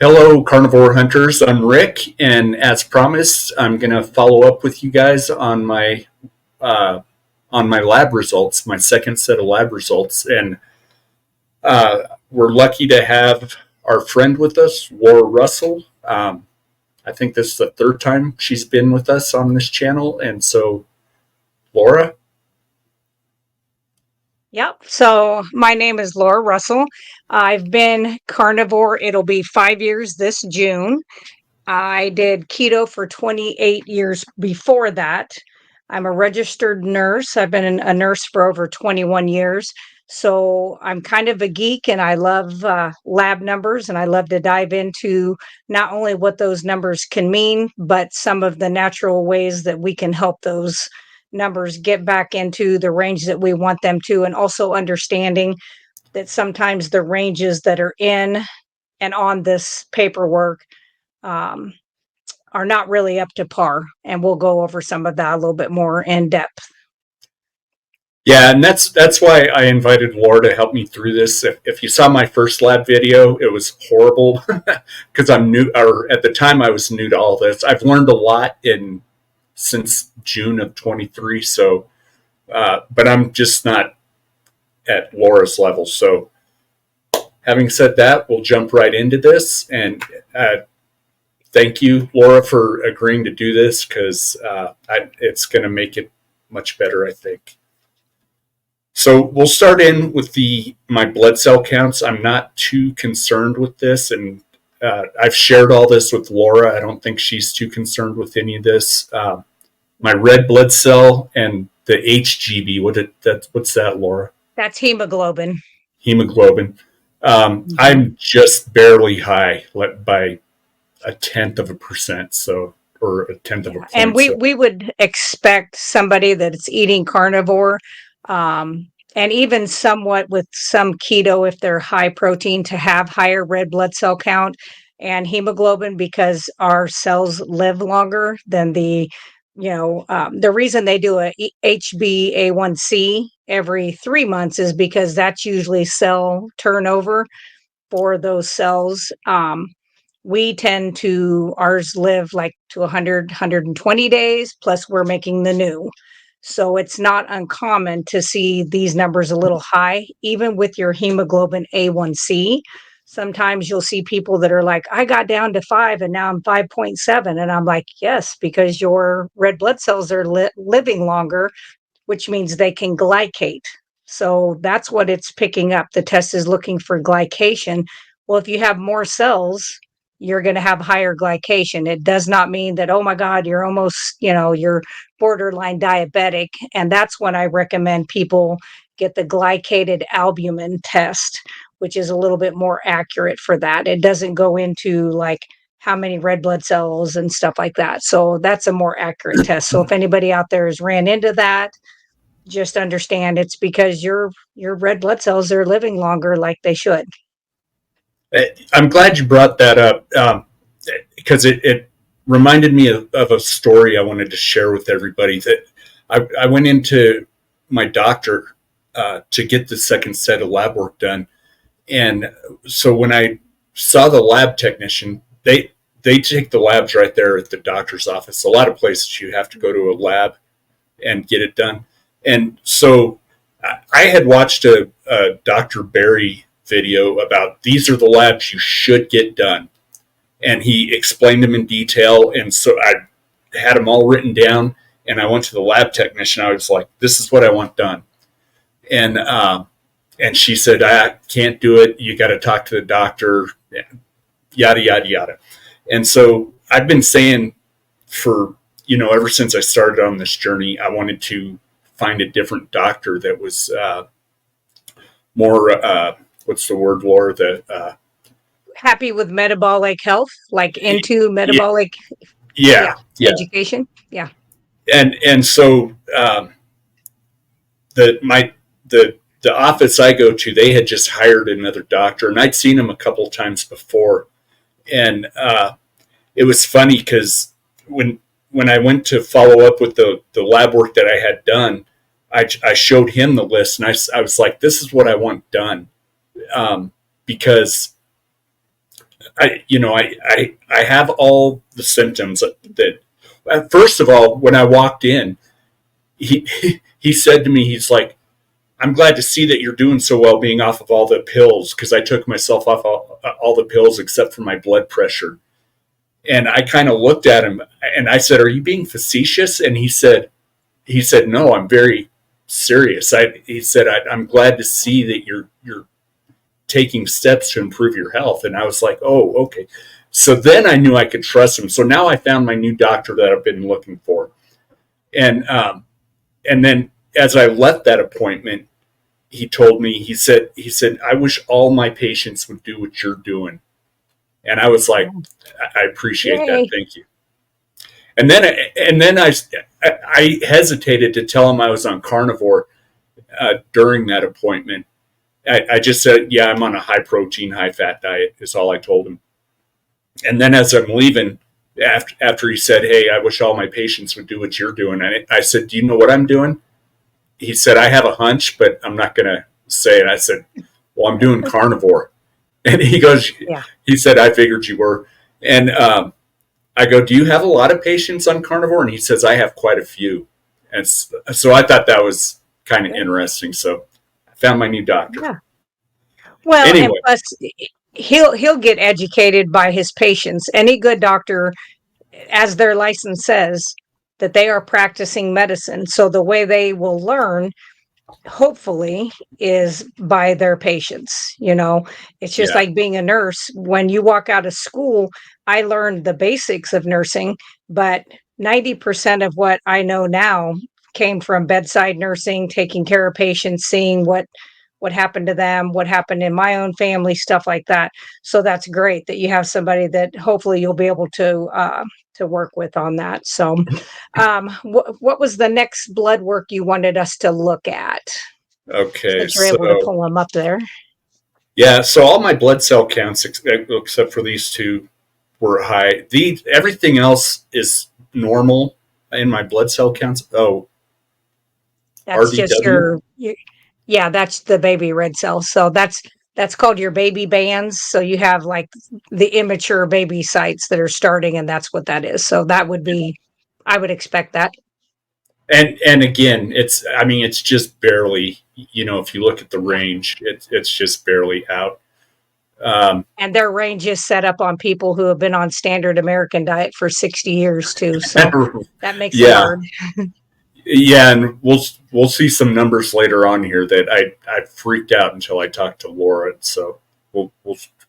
Hello, carnivore hunters. I'm Rick, and as promised, I'm going to follow up with you guys uh, on my lab results, my second set of lab results, and we're lucky to have our friend with us, Laura Russell. I think this is the third time she's been with us on this channel, and so Laura. Yep. So my name is Laura Russell. I've been carnivore. It'll be 5 years this June. I did keto for 28 years before that. I'm a registered nurse. I've been a nurse for over 21 years. So I'm kind of a geek and I love lab numbers and I love to dive into not only what those numbers can mean, but some of the natural ways that we can help those numbers get back into the range that we want them to, and also understanding that sometimes the ranges that are in and on this paperwork um, are not really up to par. And we'll go over some of that a little bit more in depth. Yeah, and that's why I invited Laura to help me through this. If you saw my first lab video, it was horrible because I'm new, or at the time I was new to all this. I've learned a lot in since June of 23. So, but I'm just not at Laura's level. So, having said that, we'll jump right into this. And thank you, Laura, for agreeing to do this because it's going to make it much better, I think. So we'll start in with my blood cell counts. I'm not too concerned with this, and I've shared all this with Laura. I don't think she's too concerned with any of this. My red blood cell and the HGB. What's that, Laura? That's hemoglobin. Hemoglobin. I'm just barely high, by a tenth of a percent. So, or a tenth of a point. And we would expect somebody that's eating carnivore, and even somewhat with some keto, if they're high protein, to have higher red blood cell count and hemoglobin, because our cells live longer than the reason they do a HbA1c every 3 months is because that's usually cell turnover for those cells. We tend to, ours live like to 100, 120 days, plus we're making the new. So it's not uncommon to see these numbers a little high, even with your hemoglobin A1c. Sometimes you'll see people that are like, I got down to 5 and now I'm 5.7. And I'm like, yes, because your red blood cells are living longer, which means they can glycate. So that's what it's picking up. The test is looking for glycation. Well, if you have more cells, you're going to have higher glycation. It does not mean that, oh my God, you're almost, you're borderline diabetic. And that's when I recommend people get the glycated albumin test, which is a little bit more accurate for that. It doesn't go into like how many red blood cells and stuff like that. So that's a more accurate test. So if anybody out there has ran into that, just understand it's because your red blood cells are living longer like they should. I'm glad you brought that up because it reminded me of a story I wanted to share with everybody. That I went into my doctor to get the second set of lab work done, and so when I saw the lab technician, they take the labs right there at the doctor's office. A lot of places you have to go to a lab and get it done, and so I had watched a Dr. Barry video about these are the labs you should get done, and he explained them in detail, and so I had them all written down, and I went to the lab technician. I was like, this is what I want done, and she said, I can't do it, you got to talk to the doctor, yada yada yada. And so I've been saying for ever since I started on this journey, I wanted to find a different doctor that was more what's the word, Laura? Happy with metabolic health, like into Yeah, metabolic yeah, yeah. education. Yeah. And so the my the office I go to, they had just hired another doctor, and I'd seen him a couple of times before, and it was funny because when I went to follow up with the lab work that I had done, I showed him the list, and I was like, this is what I want done, because I have all the symptoms first of all, when I walked in, he he said to me, he's like, I'm glad to see that you're doing so well being off of all the pills, because I took myself off all the pills except for my blood pressure. And I kind of looked at him and I said, "Are you being facetious?" And he said, "No, I'm very serious." He said, "I'm glad to see that you're taking steps to improve your health." And I was like, "Oh, okay." So then I knew I could trust him. So now I found my new doctor that I've been looking for, and and then as I left that appointment, he told me, he said, "I wish all my patients would do what you're doing." And I was like, "I appreciate that, Yay. thank you." And then I hesitated to tell him I was on carnivore during that appointment. I just said, "Yeah, I'm on a high protein, high fat diet," is all I told him. And then as I'm leaving, after he said, "Hey, I wish all my patients would do what you're doing," I said, "Do you know what I'm doing?" He said, "I have a hunch, but I'm not going to say it." I said, "Well, I'm doing carnivore." And Yeah. he said, "I figured you were." And I go, "Do you have a lot of patients on carnivore?" And he says, "I have quite a few." And so I thought that was kind of Good. interesting. So I found my new doctor. Yeah. Well, and Anyway, plus he'll get educated by his patients. Any good doctor, as their license says, that they are practicing medicine. So the way they will learn, hopefully, is by their patients. It's just yeah, like being a nurse. When you walk out of school, I learned the basics of nursing, but 90% of what I know now came from bedside nursing, taking care of patients, seeing what happened to them, what happened in my own family, stuff like that. So that's great that you have somebody that hopefully you'll be able to work with on that. So, what was the next blood work you wanted us to look at? okay. Since you're able to So pull them up there. yeah, so all my blood cell counts, except for these two, were high. Everything else is normal in my blood cell counts. Oh, That's just RDW. yeah, that's the baby red cells. So that's called your baby bands. So you have like the immature baby sites that are starting, and that's what that is. So that would be, I would expect that. And again, it's just barely, if you look at the Yeah. range, it's just barely out. Um, And their range is set up on people who have been on standard American diet for 60 years too. So that makes it yeah, hard. yeah, and we'll see some numbers later on here that I freaked out until I talked to Laura. So we'll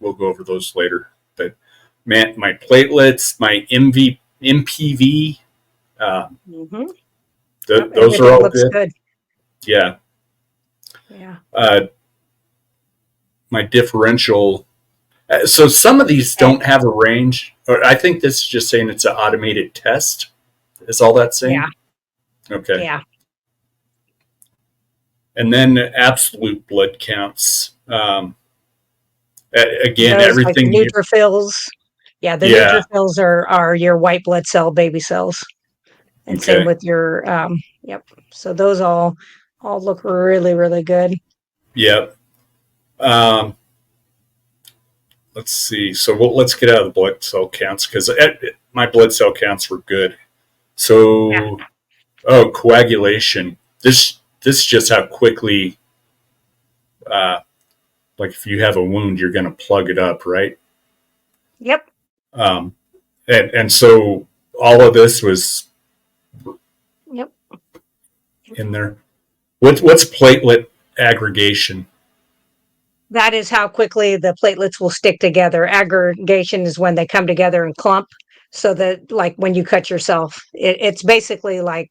go over those later. But man, my platelets, my MPV, uh, Hmm. Yep, those are everything all looks good. good. Yeah, Yeah. uh, my differential. So some of these And don't have a range, or I think this is just saying it's an automated test. Is all that yeah, saying? Okay. yeah. And then absolute blood counts. Again, Those like the everything here. neutrophils. Yeah, the Yeah. neutrophils are your white blood cell baby cells, and same Okay. with your yep. So those all look really really good. Yep. Um, let's see. So let's get out of the blood cell counts, because my blood cell counts were good. Yeah. So, oh, coagulation. This is just how quickly, uh, like if you have a wound, you're going to plug it up, right? Yep. Um, and so all of this was Yep. in there. What's platelet aggregation? That is how quickly the platelets will stick together. Aggregation is when they come together and clump. So that like when you cut yourself, it's basically like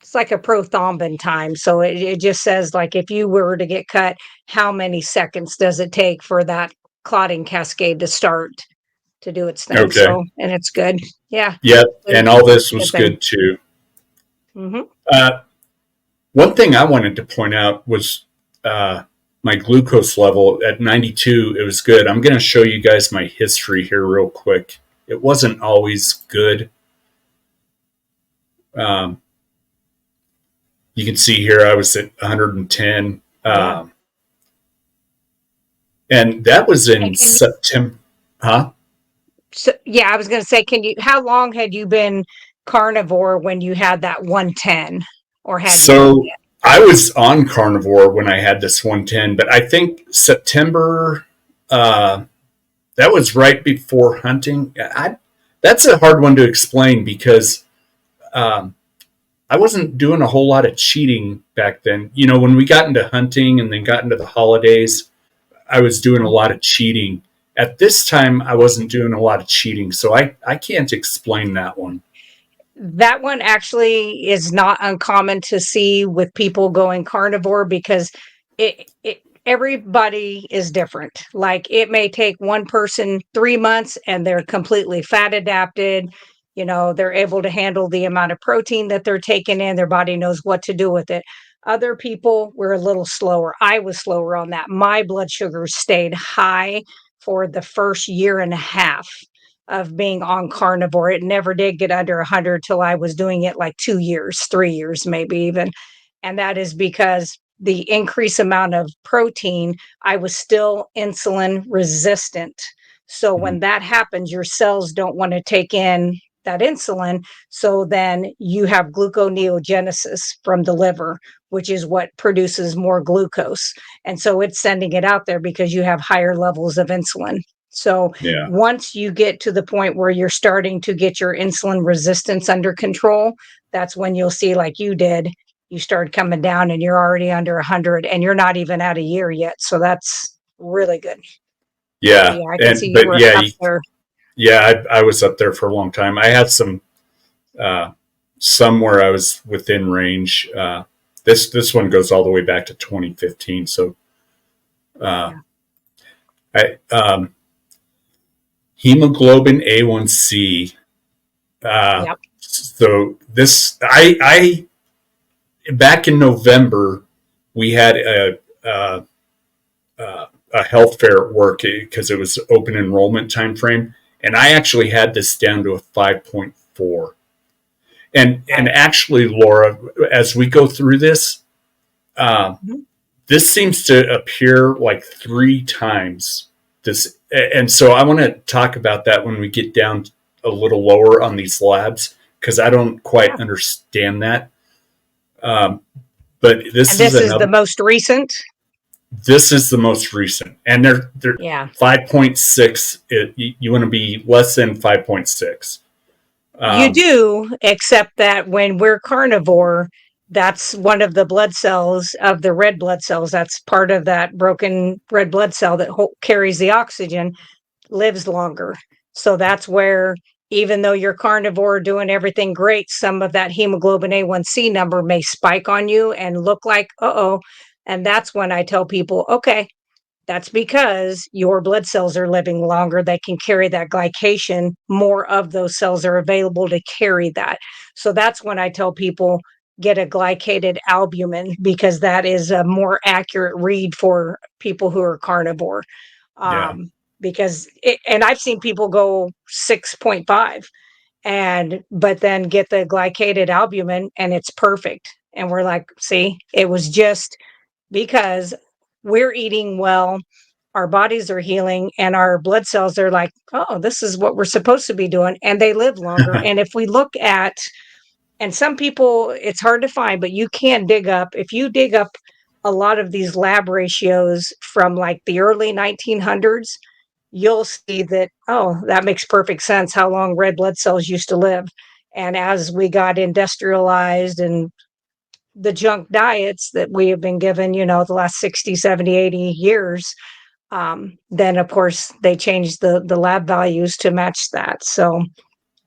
it's like a prothrombin time. So it just says like if you were to get cut, how many seconds does it take for that clotting cascade to start to do its thing? Okay. So and it's good. Yeah. Yep. Good, And all this good was thing. good too. Hmm. Uh, one thing I wanted to point out was uh, my glucose level at 92. It was good. I'm going to show you guys my history here real quick. It wasn't always good. Um, you can see here I was at 110. Yeah. And that was in And September. Huh? So, yeah, I was going to say, how long had you been carnivore when you had that 110, or had you not So I was on carnivore when I had this 110, but I think September, uh, that was right before hunting. That's a hard one to explain because um, I wasn't doing a whole lot of cheating back then. You know, when we got into hunting and then got into the holidays, I was doing a yet? lot of cheating. At this time, I wasn't doing a lot of cheating, so I can't explain that one. That one actually is not uncommon to see with people going carnivore because it everybody is different. Like it may take one person 3 months and they're completely fat adapted. You know, they're able to handle the amount of protein that they're taking in, their body knows what to do with it. Other people were a little slower. I was slower on that. My blood sugar stayed high for the first year and a half of being on carnivore. It never did get under 100 till I was doing it like 2 years, 3 years, maybe even. And that is because the increased amount of protein, I was still insulin resistant. So Mhm. when that happens, your cells don't want to take in that insulin. So then you have gluconeogenesis from the liver, which is what produces more glucose. And so it's sending it out there because you have higher levels of insulin. So Yeah, once you get to the point where you're starting to get your insulin resistance under control, that's when you'll see, like you did, you start coming down and you're already under 100 and you're not even at a year yet. So that's really good. So yeah, yeah, I can see and you but were yeah, up there. yeah, I was up there for a long time. I had uh, some where I was within range. This one goes all the way back to 2015. So uh, Yeah. I hemoglobin A1C. Yep. So this I back in November we had a health fair at work because it was open enrollment time frame, and I actually had this down to a 5.4. And Right. actually, Laura, as we go through this, uh, Mhm. this seems to appear like three times this, and so I want to talk about that when we get down a little lower on these labs because I don't quite Yeah. understand that. Um, but this And is this is the another. most recent. This is the most recent, and they're Yeah. 5.6. You want to be less than 5.6. You Um, do, except that when we're carnivore, that's one of the blood cells of the red blood cells. That's part of that broken red blood cell that carries the oxygen, lives longer. So that's where, even though you're carnivore doing everything great, some of that hemoglobin A1C number may spike on you and look like, oh. And that's when I tell people, okay, that's because your blood cells are living longer. They can carry that glycation. More of those cells are available to carry that. So that's when I tell people get a glycated albumin because that is a more accurate read for people who are carnivore. yeah, Because and I've seen people go 6.5 but then get the glycated albumin and it's perfect. And we're like, see, it was just because we're eating well, our bodies are healing, and our blood cells are like, oh, this is what we're supposed to be doing. And they live longer. And if we look at, and some people, it's hard to find, but you can dig up, if you dig up a lot of these lab ratios from like the early 1900s, you'll see that, oh, that makes perfect sense how long red blood cells used to live. And as we got industrialized and the junk diets that we have been given, the last 60, 70, 80 years, then of course they changed the lab values to match that. So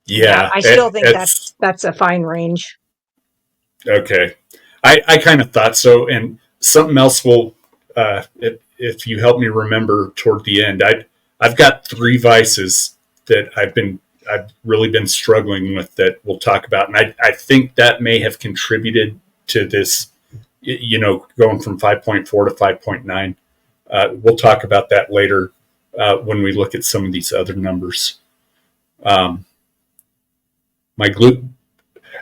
yeah, yeah. I still think It's that's a fine range. okay. I kind of thought so, and something else will, if you help me remember toward the end, I've got three vices that I've really been struggling with that we'll talk about, and I think that may have contributed to this, going from 5.4 to 5.9. We'll talk about that later when we look at some of these other numbers. Um, my glute.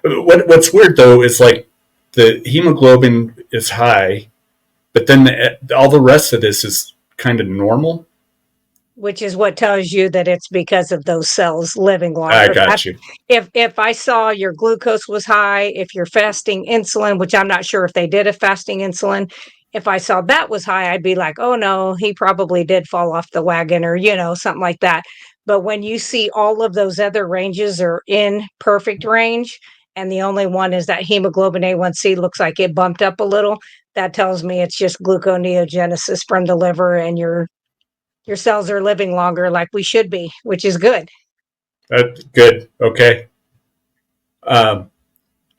What's weird though is like the hemoglobin is high, but then all the rest of this is kind of normal. which is what tells you that it's because of those cells living I longer. got you. If I saw your glucose was high, if you're fasting insulin, which I'm not sure if they did a fasting insulin, if I saw that was high, I'd be like, oh no, he probably did fall off the wagon or, something like that. But when you see all of those other ranges are in perfect range, and the only one is that hemoglobin A1C looks like it bumped up a little, that tells me it's just gluconeogenesis from the liver and your cells are living longer like we should be, which is good. Good. Okay. Um,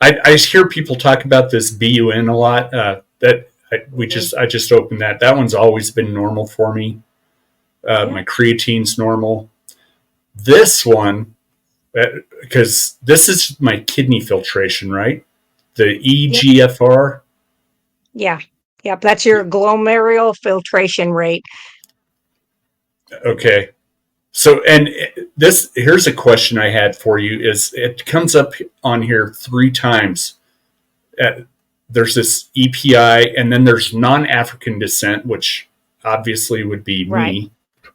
I hear people talk about this BUN a lot. Mhm. I just opened that. That one's always been normal for me. Yeah. My creatine's normal. This one, because this is my kidney filtration, right? The Yep. EGFR. Yeah. Yep. That's your glomerular filtration rate. Okay. So, and this here's a question I had for you: is it comes up on here three times? Uh, there's this EPI, and then there's non-African descent, which obviously would be Right. me,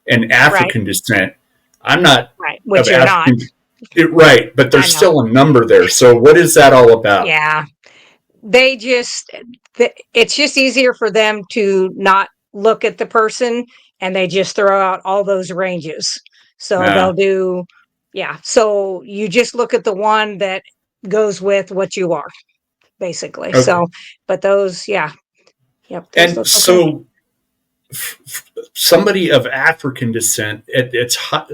and Right. African descent. I'm not Right. of Which you're not. African, right? But I there's know. still a number there. So, what is that all about? Yeah. They just, it's just easier for them to not look at the person and they just throw out all those ranges. So Uh, they'll do, yeah. So you just look at the one that goes with what you are, basically. okay, So, but those, yeah. Yep. Those and look okay. so somebody of African descent, it's hot,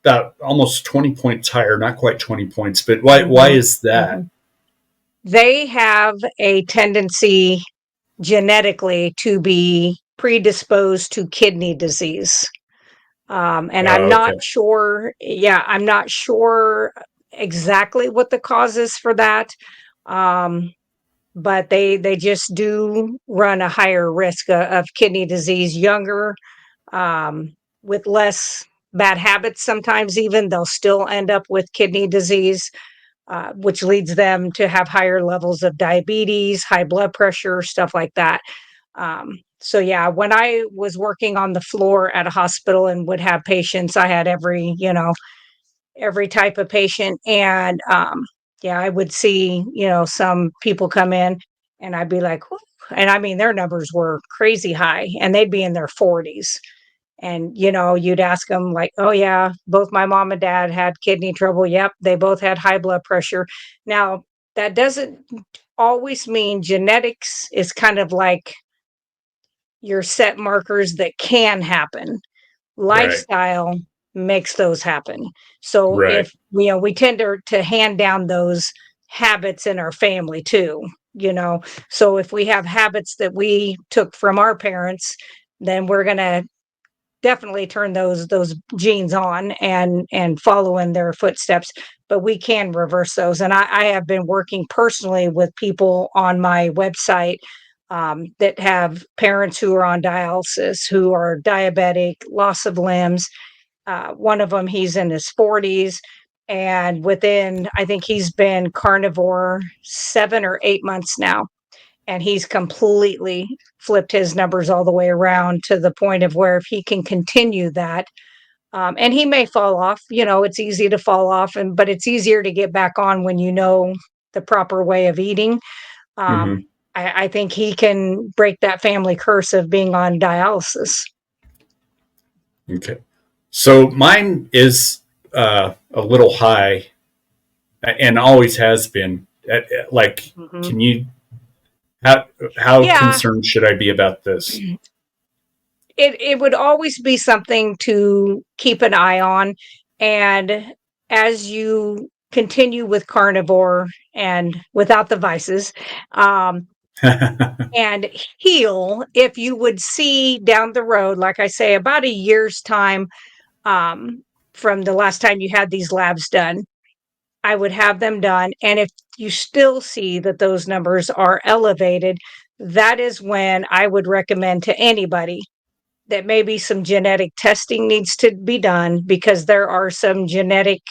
about almost 20 points higher, not quite 20 points, but why Mhm, is that? mhm. They have a tendency genetically to be predisposed to kidney disease. And I'm Oh, not okay. sure, yeah, I'm not sure exactly what the cause is for that. Um, but they just do run a higher risk of kidney disease younger, with less bad habits. Sometimes even they'll still end up with kidney disease, which leads them to have higher levels of diabetes, high blood pressure, stuff like that. So yeah, when I was working on the floor at a hospital and would have patients, I had every type of patient. And yeah, I would see, some people come in and I'd be like, "Whew." And I mean, their numbers were crazy high and they'd be in their 40s. And, you'd ask them, like, oh, yeah, both my mom and dad had kidney trouble. Yep, they both had high blood pressure. Now, that doesn't always mean genetics is kind of like your set markers that can happen. Right, Lifestyle makes those happen. So right. if we tend to hand down those habits in our family too, you know. So if we have habits that we took from our parents, then we're going to definitely turn those genes on and follow in their footsteps, but we can reverse those. And I have been working personally with people on my website, that have parents who are on dialysis, who are diabetic, loss of limbs. One of them, he's in his 40s, and within, I think he's been carnivore 7 or 8 months now, and he's completely flipped his numbers all the way around to the point of where if he can continue that, and he may fall off, it's easy to fall off, but it's easier to get back on when you know the proper way of eating. um, Hmm. I think he can break that family curse of being on dialysis. Okay. So mine is a little high and always has been. Like, Mhm. can you how how Yeah, concerned should I be about this? it would always be something to keep an eye on, and as you continue with carnivore and without the vices, um, and heal, if you would see down the road, like I say, about a year's time, um, from the last time you had these labs done, I would have them done. And if you still see that those numbers are elevated, that is when I would recommend to anybody that maybe some genetic testing needs to be done, because there are some genetic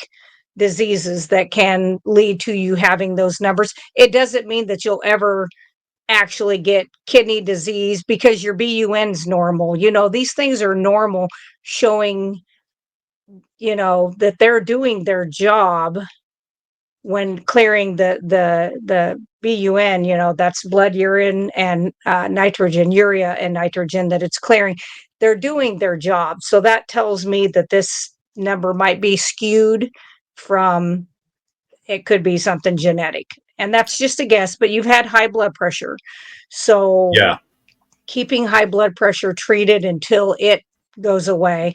diseases that can lead to you having those numbers. It doesn't mean that you'll ever actually get kidney disease because your BUN's normal. These things are normal, showing, that they're doing their job when clearing the BUN, that's blood, urine, and nitrogen, urea and nitrogen that it's clearing. They're doing their job. So that tells me that this number might be skewed from, it could be something genetic. And that's just a guess, but you've had high blood pressure. So Yeah. keeping high blood pressure treated until it goes away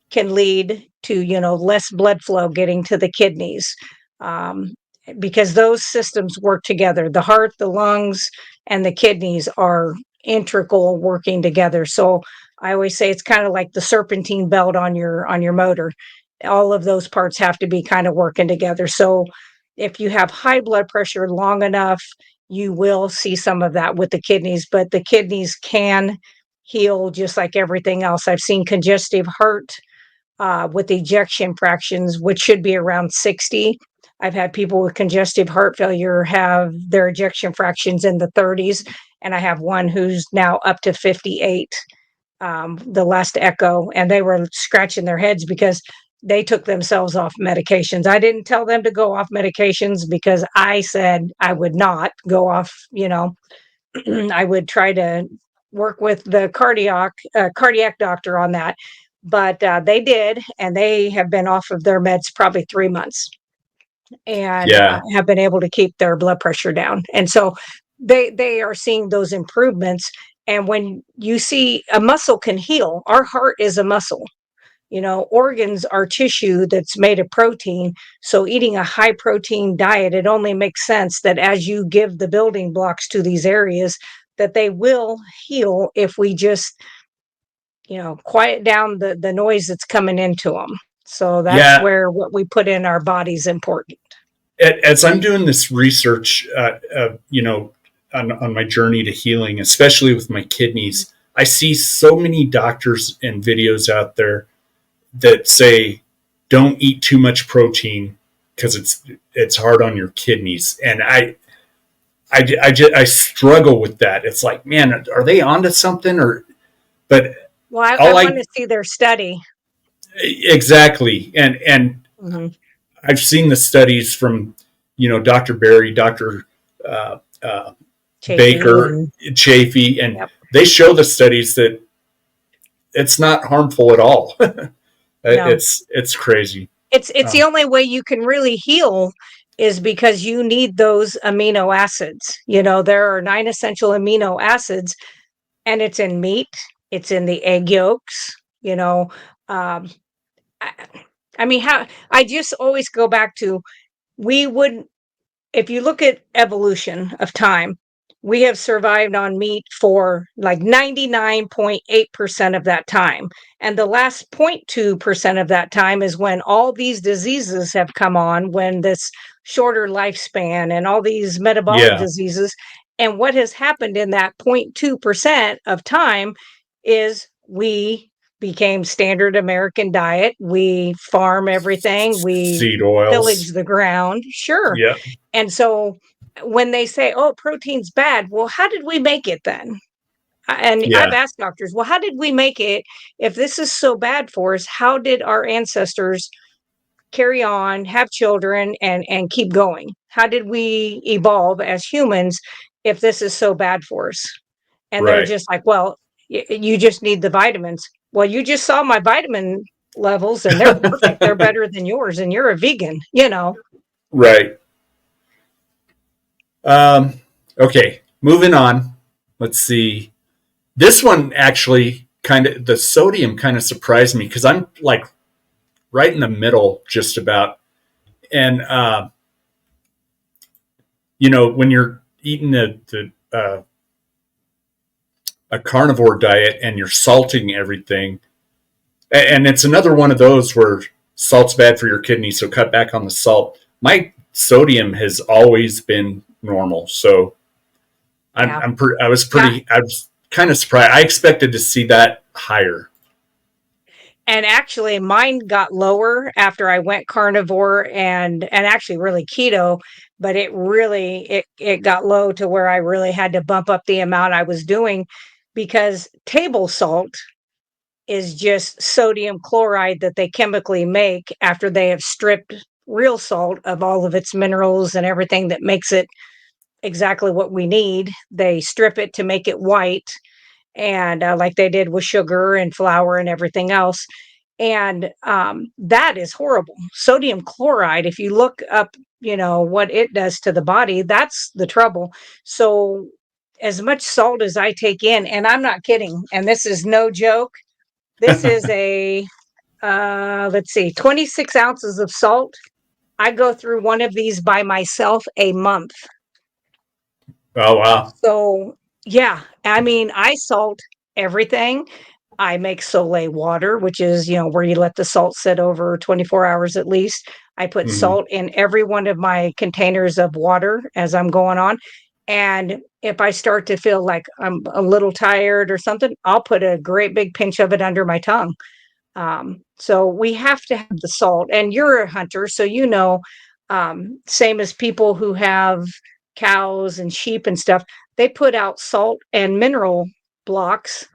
can lead to, less blood flow getting to the kidneys. Um, because those systems work together. The heart, the lungs, and the kidneys are integral, working together. So I always say it's kind of like the serpentine belt on your motor. All of those parts have to be kind of working together. So if you have high blood pressure long enough, you will see some of that with the kidneys, but the kidneys can heal just like everything else. I've seen congestive heart with ejection fractions, which should be around 60. I've had people with congestive heart failure have their ejection fractions in the 30s, and I have one who's now up to 58, the last echo, and they were scratching their heads because they took themselves off medications. I didn't tell them to go off medications because I said I would not go off, I would try to work with the cardiac doctor on that. But they did, and they have been off of their meds probably 3 months, and Yeah. have been able to keep their blood pressure down. And so they are seeing those improvements. And when you see a muscle can heal, our heart is a muscle. Organs are tissue that's made of protein. So eating a high protein diet, it only makes sense that as you give the building blocks to these areas, that they will heal if we just, quiet down the noise that's coming into them. So that's Yeah. where what we put in our body's important. As I'm doing this research, on my journey to healing, especially with my kidneys, I see so many doctors and videos out there that say, don't eat too much protein because it's hard on your kidneys. And I struggle with that. It's like, man, are they onto something? But Well, I all want I to see their study. exactly. And Hmm. I've seen the studies from, Dr. Barry, Dr. Uh, uh, Chafee Baker, and Chafee, and yep. they show the studies that it's not harmful at all. No, It's crazy. it's the Um, only way you can really heal is because you need those amino acids. There are 9 essential amino acids, and it's in meat, it's in the egg yolks. You know, um, I, I mean, how I just always go back to, we wouldn't, if you look at evolution of time, we have survived on meat for like 99.8% of that time. And the last 0.2% of that time is when all these diseases have come on, when this shorter lifespan and all these metabolic yeah, diseases. And what has happened in that 0.2% of time is we became standard American diet. We farm everything, we seed pillage oils. the ground. Sure. Yeah, And so when they say, "Oh, protein's bad," well, how did we make it then? And I've yeah, asked doctors, "Well, how did we make it? If this is so bad for us, how did our ancestors carry on, have children, and keep going? How did we evolve as humans if this is so bad for us?" And they're right. just like, "Well, you just need the vitamins." Well, you just saw my vitamin levels, and they're perfect. They're better than yours, and you're a vegan. Right. Um, okay, moving on. Let's see. This one actually the sodium kind of surprised me because I'm like right in the middle just about. And, when you're eating a carnivore diet and you're salting everything, and it's another one of those where salt's bad for your kidneys, so cut back on the salt. My sodium has always been normal, so Yeah. I was kind of surprised. I expected to see that higher. And actually mine got lower after I went carnivore and actually really keto, but it got low to where I really had to bump up the amount I was doing because table salt is just sodium chloride that they chemically make after they have stripped real salt of all of its minerals and everything that makes it exactly what we need. They strip it to make it white, and like they did with sugar and flour and everything else. And that is horrible. Sodium chloride, if you look up, what it does to the body, that's the trouble. So, as much salt as I take in, and I'm not kidding, and this is no joke, this is let's see, 26 ounces of salt. I go through one of these by myself a month. Oh wow. So, yeah, I mean, I salt everything. I make Soleil water, which is, where you let the salt sit over 24 hours at least. I put Hmm. salt in every one of my containers of water as I'm going on. And if I start to feel like I'm a little tired or something, I'll put a great big pinch of it under my tongue. So we have to have the salt. And you're a hunter, so same as people who have cows and sheep and stuff, they put out salt and mineral blocks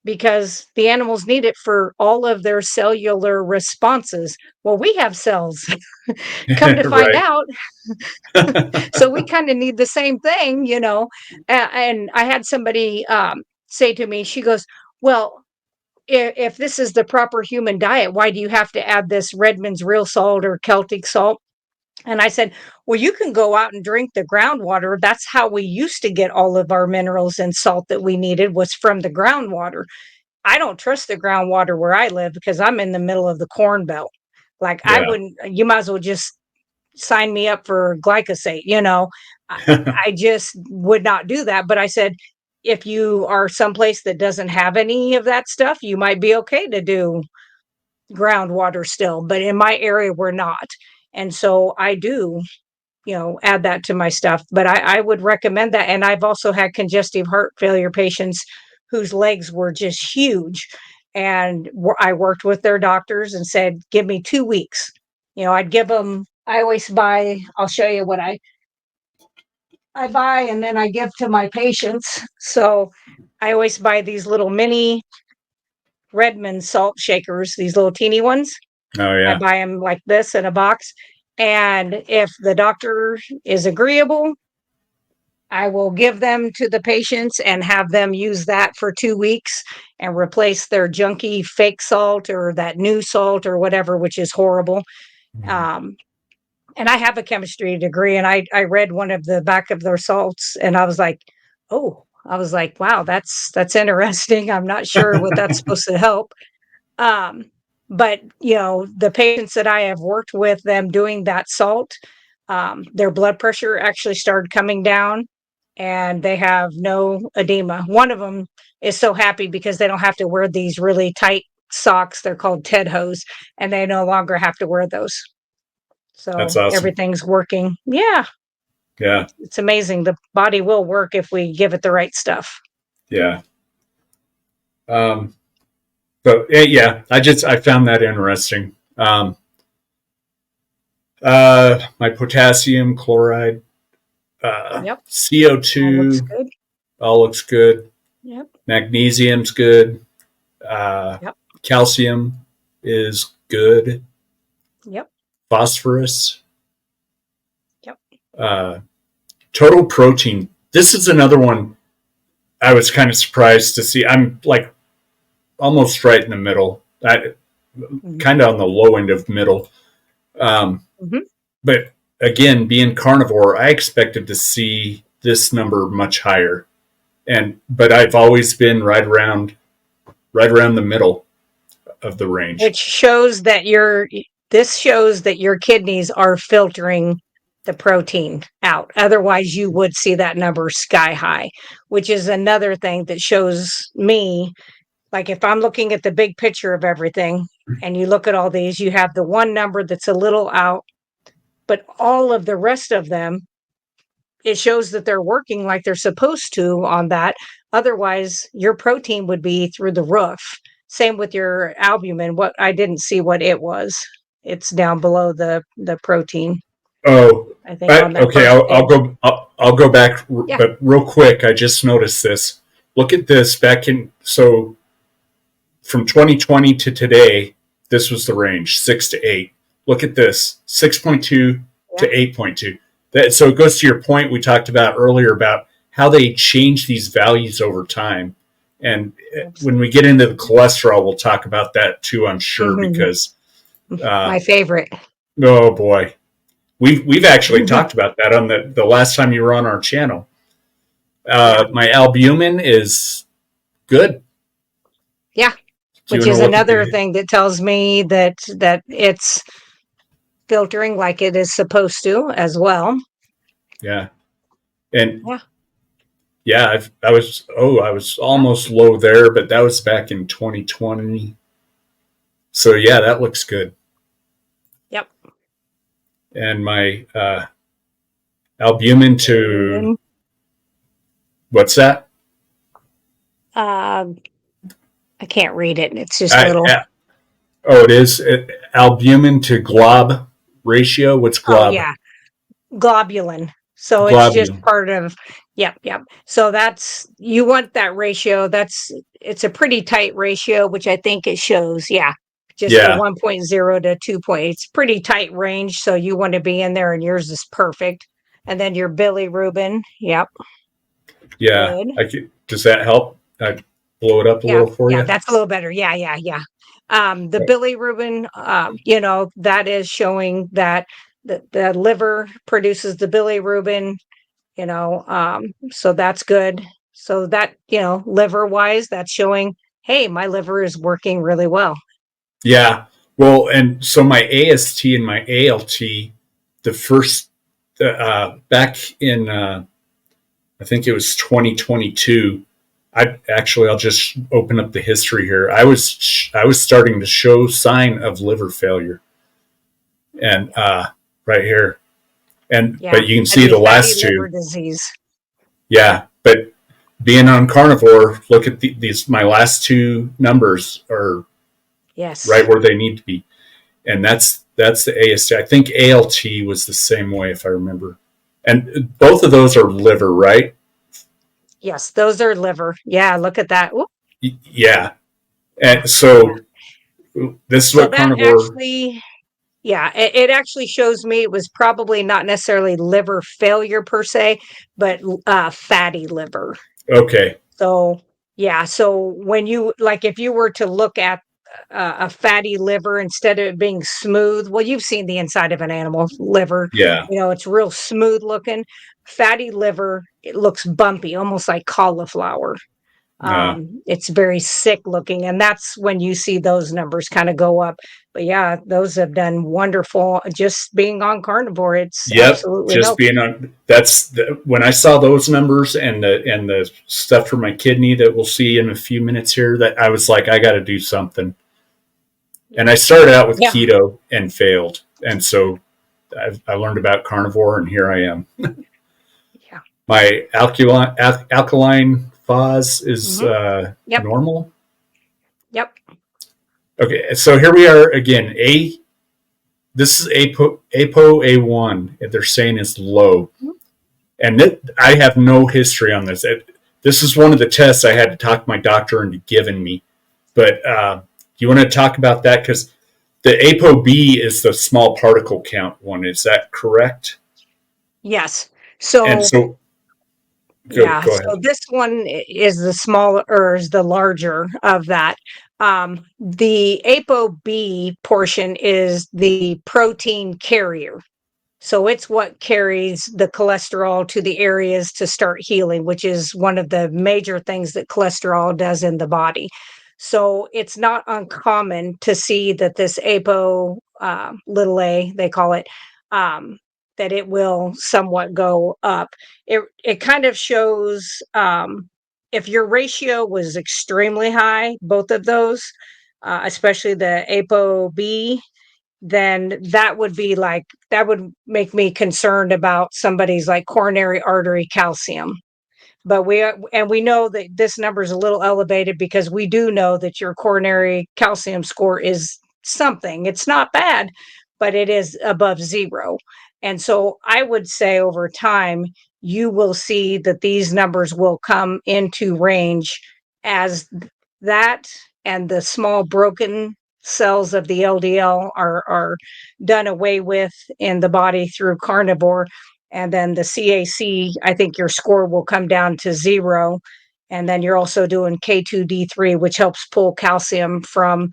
because the animals need it for all of their cellular responses. Well, we have cells. Come to find Right. out, so we kind of need the same thing. And I had somebody say to me, she goes, "Well, if this is the proper human diet, why do you have to add this Redmond's real salt or Celtic salt?" And I said, "Well, you can go out and drink the groundwater. That's how we used to get all of our minerals and salt that we needed was from the groundwater. I don't trust the groundwater where I live because I'm in the middle of the corn belt. Like I Yeah. wouldn't, you might as well just sign me up for glyphosate. I, I just would not do that. But I said, if you are someplace that doesn't have any of that stuff, you might be okay to do groundwater still. But in my area, we're not. And so I do, add that to my stuff. But I would recommend that. And I've also had congestive heart failure patients whose legs were just huge. And I worked with their doctors and said, give me 2 weeks. I'd give them, I always buy, I'll show you what I buy and then I give to my patients. So I always buy these little mini Redmond salt shakers, these little teeny ones. Oh I yeah. buy them like this in a box. And if the doctor is agreeable, I will give them to the patients and have them use that for 2 weeks and replace their junky fake salt or that new salt or whatever, which is horrible. Mhm. Um, and I have a chemistry degree, and I read one of the back of their salts, and I was like, oh, I was like, wow, that's interesting. I'm not sure what that's supposed to help. Um, but the patients that I have worked with them doing that salt, their blood pressure actually started coming down and they have no edema. One of them is so happy because they don't have to wear these really tight socks. They're called Ted hose, and they no longer have to wear those. That's So awesome. everything's working. Yeah, Yeah. it's amazing. The body will work if we give it the right stuff. Yeah. Um, but yeah, I found that interesting. My potassium chloride, Yep, CO all looks two, good. all looks good. Yep, Magnesium's good. Uh, yep, Calcium is good. yep, Phosphorus. yep. Uh, Total protein. This is another one I was kind of surprised to see. I'm like almost right in the middle. I Mm-hmm. kind of on the low end of middle. Um, Mm-hmm. but again, being carnivore, I expected to see this number much higher. But I've always been right around the middle of the range. Which shows that this shows that your kidneys are filtering the protein out. Otherwise, you would see that number sky high, which is another thing that shows me, like if I'm looking at the big picture of everything and you look at all these, you have the one number that's a little out, but all of the rest of them, it shows that they're working like they're supposed to on that. Otherwise, your protein would be through the roof. same with your albumin. What I didn't see what it was. It's down below the protein, Oh, I think, on that okay. first I'll page. go. I'll go back, Yeah. but real quick. I just noticed this. Look at this back in. So from 2020 to today, this was the range 6 to 8. Look at this 6.2 Yeah. to 8.2. So it goes to your point we talked about earlier about how they change these values over time. And when we get into the cholesterol, we'll talk about that too, I'm sure, Mhm. because uh, My favorite. oh boy, we've actually talked about that on the last time you were on our channel. Yeah. My albumin is good. Yeah. Do Which you want is to look at another the? thing that tells me that it's filtering like it is supposed to as well. Yeah, and Yeah. yeah, I was Yeah. almost low there, but that was back in 2020. So yeah, that looks good. Yep. And my albumin to Bilirubin. what's that? Um, I can't read it. It's just I, little. oh, it is albumin to glob ratio. What's Oh glob? yeah, globulin. So it's just Globulin. part of. Yep, yep. So that's you want that ratio. It's a pretty tight ratio, which I think it shows. Yeah, just the Yeah, 1.0 to 2. It's pretty tight range, so you want to be in there, and yours is perfect. And then your bilirubin. Yep, yeah. good. Does that help? I blow it up a Yeah, little for yeah, you. that's a little better. Yeah, yeah, yeah. The bilirubin, you know, that is showing that the liver produces the bilirubin, you know, so that's good. So that, you know, liver wise, that's showing, hey, my liver is working really well. Yeah. Well, and so my AST and my ALT, the first back in I think it was 2022. I'll just open up the history here. I was starting to show sign of liver failure, and right here, and Yeah, but you can see fatty, the fatty last liver two. disease. Yeah, but being on carnivore, look at these. My last two numbers are right Yes. where they need to be, and that's the AST. I think ALT was the same way if I remember, and both of those are liver, right? Yes, those are liver. Yeah, look at that. Oop, Yeah, and yeah. so this is So what that carnivore. actually, yeah, it actually shows me it was probably not necessarily liver failure per se, but fatty liver. Okay, So, yeah, so when you like if you were to look at a fatty liver instead of it being smooth, well, you've seen the inside of an animal's liver, yeah, you know, it's real smooth looking. Fatty liver, it looks bumpy, almost like cauliflower. It's very sick looking, and that's when you see those numbers kind of go up. But yeah, those have done wonderful. Just being on carnivore, it's yep. absolutely Just helped. being on. When I saw those numbers and the stuff for my kidney that we'll see in a few minutes here. That I was like, I got to do something. And I started out with Yeah, keto and failed, and so I learned about carnivore, and here I am. yeah. My alkaline phos is Hmm. Yep, normal. yep. Okay, so here we are again. This is APO A1. They're saying is low, Mhm. and I have no history on this. This is one of the tests I had to talk my doctor into giving me. But you want to talk about that because the ApoB is the small particle count one. Is that correct? Yes. And So so yeah, go ahead. so this one is the smaller or is the larger of that. The ApoB portion is the protein carrier. So it's what carries the cholesterol to the areas to start healing, which is one of the major things that cholesterol does in the body. So it's not uncommon to see that this APO little a, they call it, um, that it will somewhat go up. It kind of shows if your ratio was extremely high, both of those, especially the ApoB, then that would be like that would make me concerned about somebody's like coronary artery calcium. but we know that this number is a little elevated because we do know that your coronary calcium score is something. It's not bad, but it is above zero. And so I would say over time, you will see that these numbers will come into range as that and the small broken cells of the LDL are done away with in the body through carnivore. And then the CAC, I think your score will come down to zero. And then you're also doing K2D3, which helps pull calcium from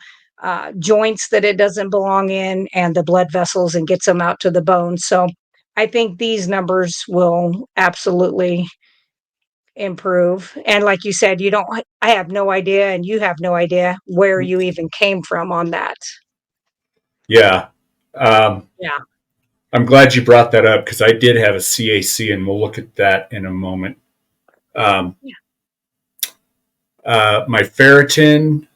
joints that it doesn't belong in and the blood vessels and gets them out to the bone. So I think these numbers will absolutely improve. And like you said, I have no idea, and you have no idea where you even came from on that. Yeah. Um, Yeah. I'm glad you brought that up because I did have a CAC, and we'll look at that in a moment. Um, Yeah. my ferritin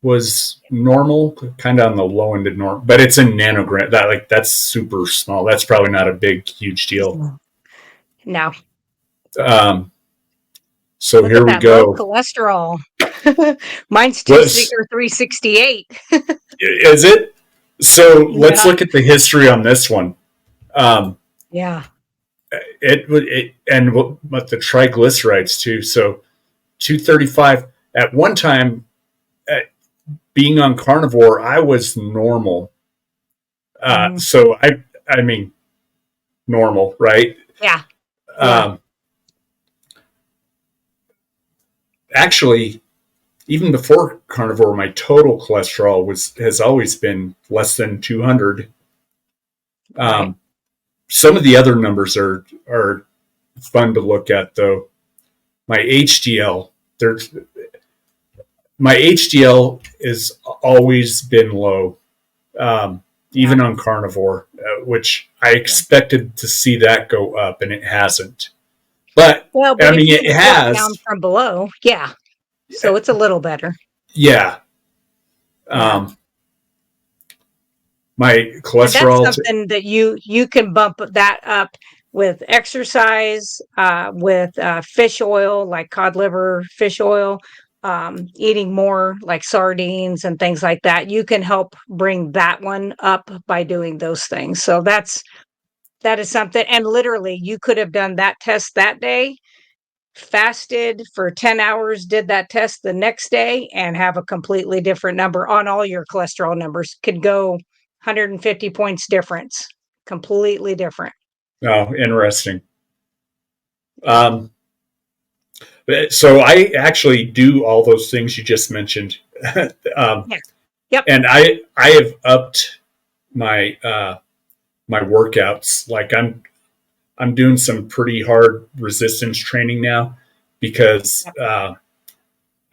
was normal, kind of on the low end of normal, but it's in nanogram. That's super small. That's probably not a big, huge deal. No. Um, so Look at here we that low go. cholesterol. Mine's Let's 368. is it? So let's Yeah. look at the history on this one. Um, Yeah. but the triglycerides too. So 235 at one time. Being on carnivore, I was normal. Mhm. So I mean, normal, right? Yeah. Yeah. Um, actually, even before carnivore, my total cholesterol has always been less than 200. Right. Um, some of the other numbers are fun to look at, though. My HDL, there's my HDL has always been low, Yeah. even on carnivore, which I expected to see that go up, and it hasn't. But Well, I but if mean, you it work down has. from below, yeah. So it's a little better. Yeah. Yeah. Um, my And that's cholesterol. something that you can bump that up with exercise, with fish oil, like cod liver fish oil, eating more like sardines and things like that. You can help bring that one up by doing those things. So that is something. And literally, you could have done that test that day, fasted for 10 hours, did that test the next day, and have a completely different number on all your cholesterol numbers. Could go 150 points difference, completely different. Oh, interesting. Um, so I actually do all those things you just mentioned, um, Yeah. Yep. and I have upped my my workouts. Like I'm doing some pretty hard resistance training now because Yep.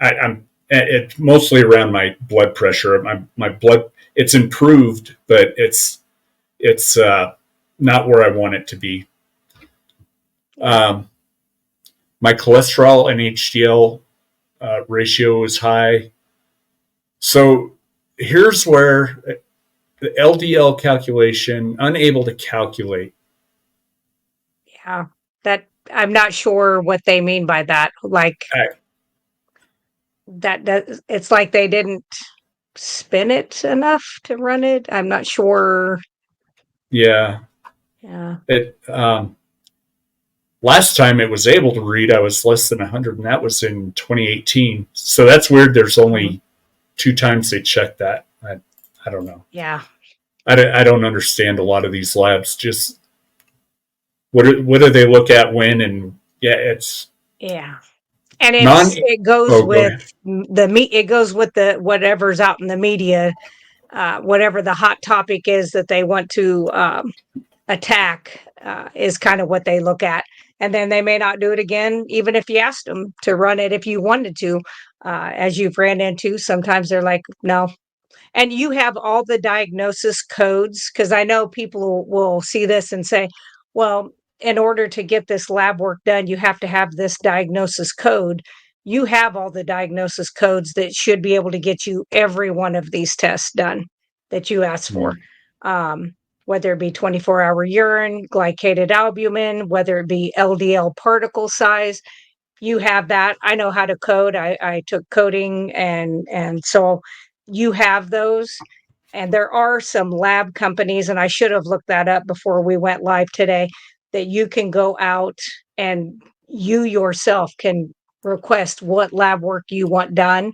I'm it's mostly around my blood pressure. My blood it's improved, but it's not where I want it to be. Yeah. Um, my cholesterol and HDL ratio is high. So here's where the LDL calculation, unable to calculate. Yeah. That I'm not sure what they mean by that. Like I, that it's like they didn't spin it enough to run it. I'm not sure. yeah, Yeah. it. Last time it was able to read, I was less than 100, and that was in 2018. So that's weird. There's Mhm. only two times they checked that. I don't know. Yeah. I don't understand a lot of these labs. Just what do they look at when? And yeah, it's Yeah. And non. it goes Oh, go with ahead. it goes with the whatever's out in the media, whatever the hot topic is that they want to attack is kind of what they look at. And then they may not do it again, even if you asked them to run it if you wanted to. As you've ran into, sometimes they're like, no. And you have all the diagnosis codes because I know people will see this and say, well, in order to get this lab work done, you have to have this diagnosis code. You have all the diagnosis codes that should be able to get you every one of these tests done that you asked for. Mm, Um, whether it be 24-hour urine, glycated albumin, whether it be LDL particle size, you have that. I know how to code. I took coding, and so you have those. And there are some lab companies, and I should have looked that up before we went live today, that you can go out and you yourself can request what lab work you want done,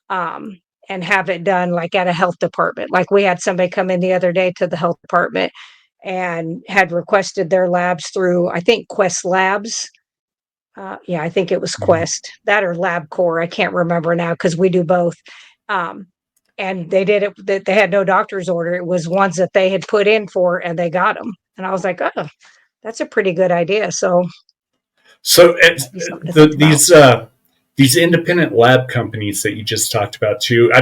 um, and have it done like at a health department. Like we had somebody come in the other day to the health department and had requested their labs through, I think, Quest Labs. Yeah, I think it was Mhm. Quest, that or LabCorp. I can't remember now because we do both. Um, and they did it. They had no doctor's order. It was ones that they had put in for, and they got them. And I was like, oh, that's a pretty good idea. So So that'd be something to think about. these independent lab companies that you just talked about too.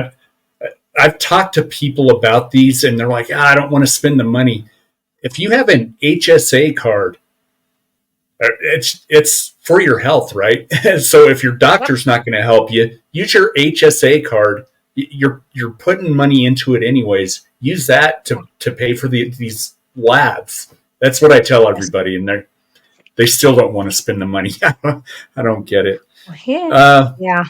I've talked to people about these, and they're like, I don't want to spend the money. If you have an HSA card, it's for your health, right? So if your Yep. doctor's not going to help you, use your HSA card. You're putting money into it anyways. Use that Yeah. to pay for these labs. That's what I tell Yes. everybody, and they still don't want to spend the money. I don't get it. Yeah. Uh, Yeah.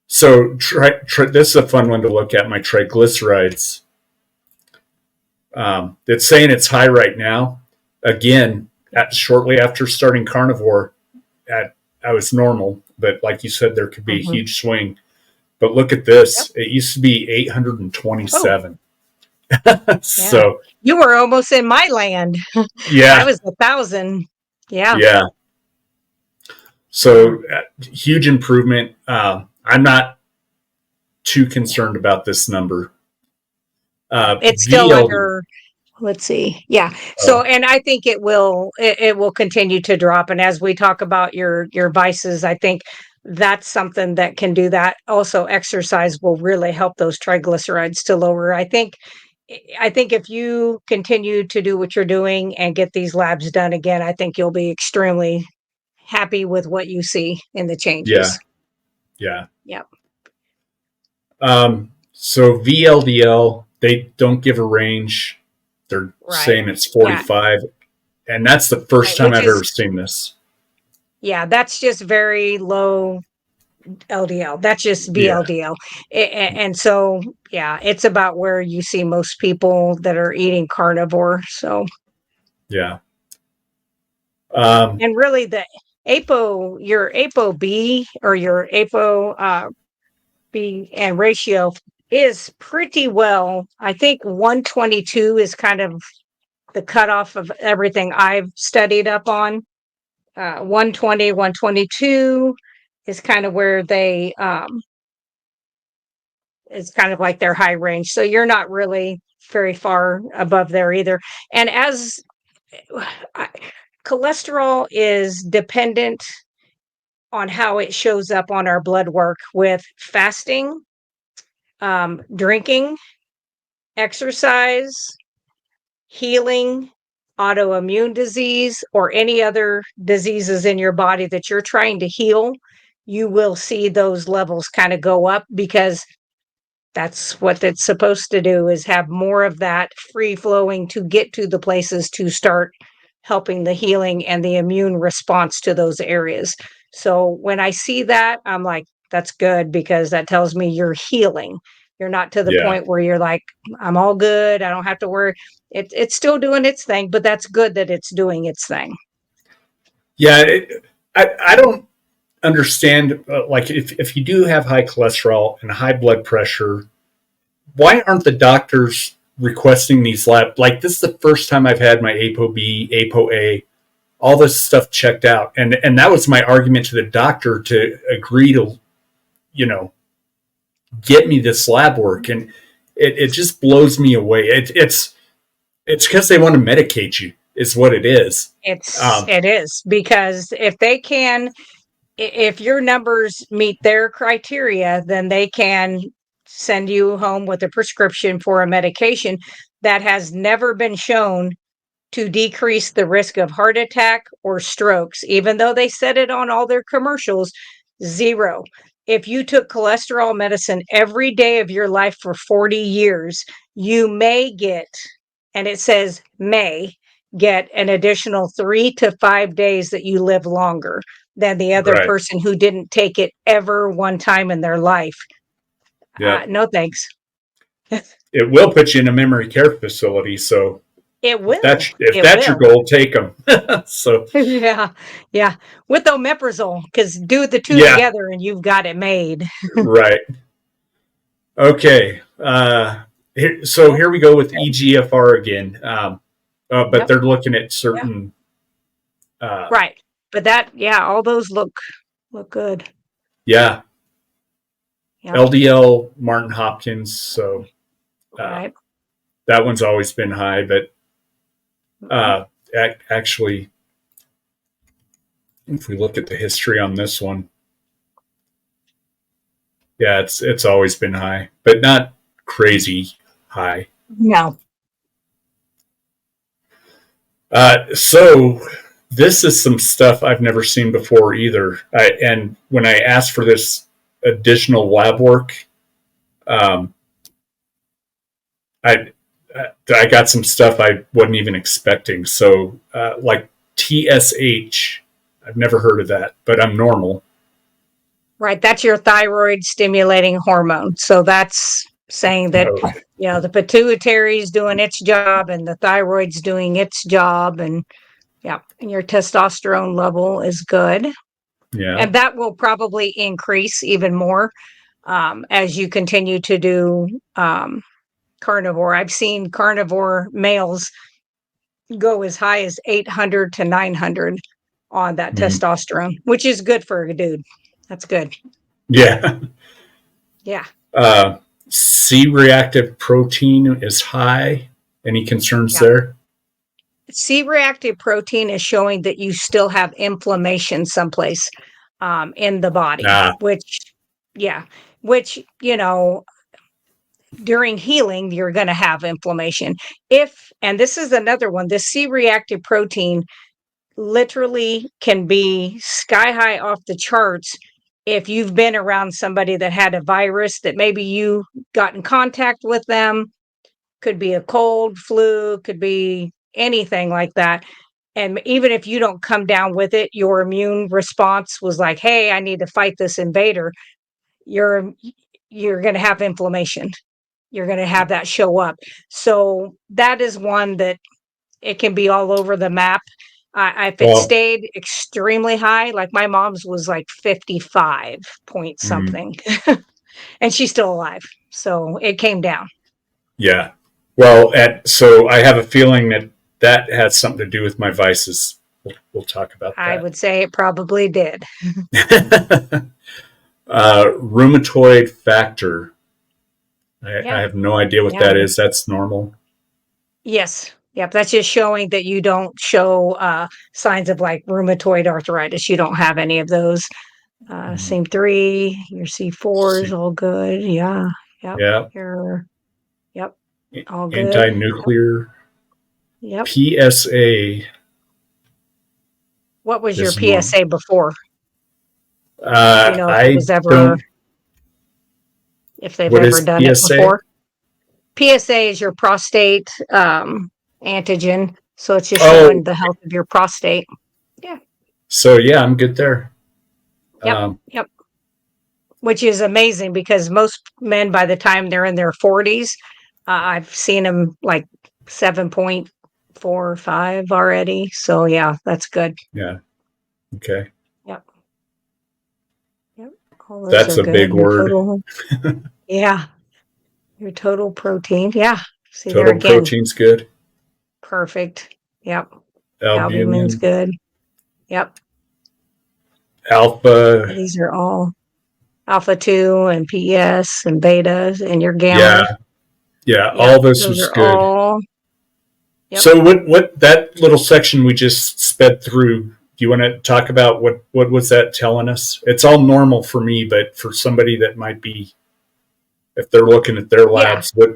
so this is a fun one to look at. My triglycerides. It's saying it's high right now. Again, shortly after starting carnivore, I was normal, but like you said, there could be a Hmm. huge swing. But look at Yep. this. It used to be Oh, 827. yeah. So, You were almost in my land. I yeah, was 1,000. Yeah. yeah. Yeah. So, huge improvement. I'm not too concerned about this number. Yeah. It's still VLD. under, let's see. Yeah. So, Oh, and I think it will continue to drop. And as we talk about your vices, I think that's something that can do that. Also, exercise will really help those triglycerides to lower. I think if you continue to do what you're doing and get these labs done again, I think you'll be extremely happy with what you see in the yeah, changes. yeah. Yep. So VLDL, they don't give a range. They're Right. saying it's Yeah. 45, and that's the first Right. time Which I've ever is, seen this. yeah, that's just very low LDL. That's just Yeah, VLDL. And so, yeah, it's about where you see most people that are eating carnivore. So, yeah. Um, and really your ApoB or your ApoB and ratio is pretty well. I think 122 is kind of the cutoff of everything I've studied up on. 120, 122 is kind of where it's kind of like their high range. So you're not really very far above there either. And as I, cholesterol is dependent on how it shows up on our blood work with fasting, drinking, exercise, healing, autoimmune disease, or any other diseases in your body that you're trying to heal. You will see those levels kind of go up because that's what it's supposed to do, is have more of that free flowing to get to the places to start helping the healing and the immune response to those areas. So when I see that, I'm like, that's good because that tells me you're healing. You're not to the yeah, point where you're like, I'm all good. I don't have to worry. It's still doing its thing, but that's good that it's doing its thing. yeah. I don't understand. Like, if you do have high cholesterol and high blood pressure, why aren't the doctors requesting these lab? Like, this is the first time I've had my ApoB, ApoA, all this stuff checked out, and that was my argument to the doctor to agree to, you know, get me this lab work, and it just blows me away. It's because they want to medicate you, is what it is. Um, It is because if they can, if your numbers meet their criteria, then they can send you home with a prescription for a medication that has never been shown to decrease the risk of heart attack or strokes, even though they said it on all their commercials. Zero. If you took cholesterol medicine every day of your life for 40 years, you may get, and it says may, get an additional 3 to 5 days that you live longer. than the other Right. person who didn't take it ever one time in their life. Yeah. No thanks. It will put you in a memory care facility. So It if will. if It that's your will. goal, take them. So Yeah. Yeah. With omeprazole, because do the two yeah, together and you've got it made. right. Okay. So Yep. here we go with EGFR again. But Yep. they're looking at Yeah. certain. Uh, Right. But yeah, all those look good. yeah, Yep. LDL Martin Hopkins. So uh, Right. that one's always been high, but Mhm. uh, actually, if we look at the history on this one, yeah, it's always been high, but not crazy high. No. So this is some stuff I've never seen before either. And when I asked for this additional lab work, um, I I got some stuff I wasn't even expecting. So like TSH, I've never heard of that, but I'm normal. Right. That's your thyroid stimulating hormone. So that's saying that, Oh, the pituitary is doing its job and the thyroid's doing its job. And yeah, and your testosterone level is good. yeah. And that will probably increase even more as you continue to do carnivore. I've seen carnivore males go as high as 800 to 900 on that Mm. testosterone, which is good for a dude. That's good. Yeah. Yeah. Uh, C reactive protein is high. Any concerns Yeah. there? C reactive protein is showing that you still have inflammation someplace in the body, Ah, yeah, which, during healing, you're going to have inflammation. And this is another one, this C reactive protein literally can be sky high off the charts if you've been around somebody that had a virus that maybe you got in contact with them. Could be a cold, flu, could be anything like that. And even if you don't come down with it, your immune response was like, "Hey, I need to fight this invader." You're you're going to have inflammation. You're going to have that show up. So that is one that it can be all over the map. If it well, stayed extremely high, like my mom's was like 55 point mm, something, and she's still alive. So it came down. yeah. Well, so I have a feeling that that has something to do with my vices. We'll talk about I that. would say it probably did. Rheumatoid factor. I Yeah. have no idea what Yeah. that is. That's normal. Yes. Yep. That's just showing that you don't show signs of like rheumatoid arthritis. You don't have any of those. Mm, Same three. Your C4 is see. all good. Yeah. Yep. Yeah. Yep. All good. Yep. Anti-nuclear. Yep. PSA What was your is normal. PSA before? Do you know if it I was ever, don't. if they've What ever is done it PSA? before? PSA is your prostate antigen. So it's just Oh, showing the health of your prostate. Yeah. so yeah, I'm good there. Yep. Um, Yep. Which is amazing because most men, by the time they're in their 40s, I've seen them like 7.45 already. So, yeah, that's good. yeah. Okay. Yep. Yep. All those That's are a big good. Your word. total, yeah, your total protein. Yeah. See there Total again. protein's good. Perfect. Yep. Albumin's Albumin, good. Yep. alpha. These are all alpha 2 and PS and betas and your Yeah, gammas. yeah. Yep. All this Those was are good. all. Yep. So what that little section we just sped through, do you want to talk about what was that telling us? It's all normal for me, but for somebody that might be, if they're looking at their Yeah. labs, what?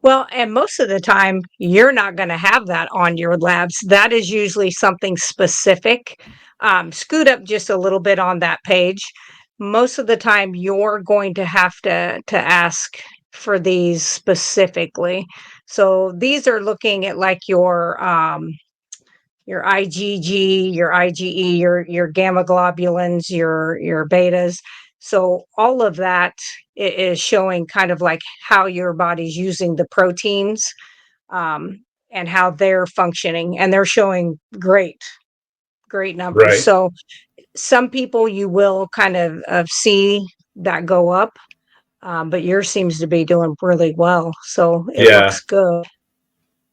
Well, and most of the time, you're not going to have that on your labs. That is usually something specific. Scoot up just a little bit on that page. Most of the time, you're going to have to ask for these specifically. So these are looking at like your your IgG, your IgE, your gamma globulins, your betas. So all of that is showing kind of like how your body's using the proteins, um, and how they're functioning, and they're showing great numbers. Right. So some people you will kind of see that go up, but yours seems to be doing really well. So it Yeah. looks good.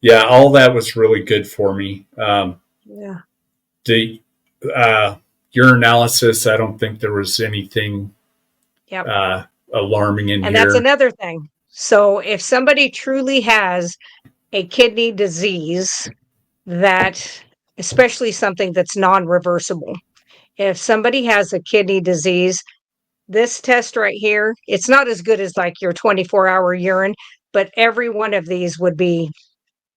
Yeah. All that was really good for me. Yeah. The your analysis, I don't think there was anything Yep. uh, alarming in And that's here. another thing. So if somebody truly has a kidney disease that, especially something that's non-reversible, if somebody has a kidney disease, this test right here, it's not as good as like your 24-hour urine, but every one of these would be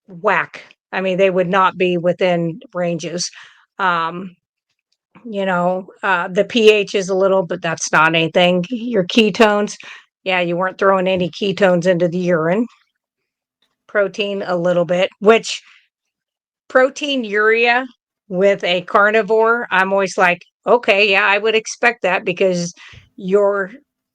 whack. I mean, they would not be within ranges. Um, the pH is a little, but that's not anything. Your ketones, yeah, you weren't throwing any ketones into the urine. Protein, a little bit, which proteinuria with a carnivore, I'm always like, okay, yeah, I would expect that because your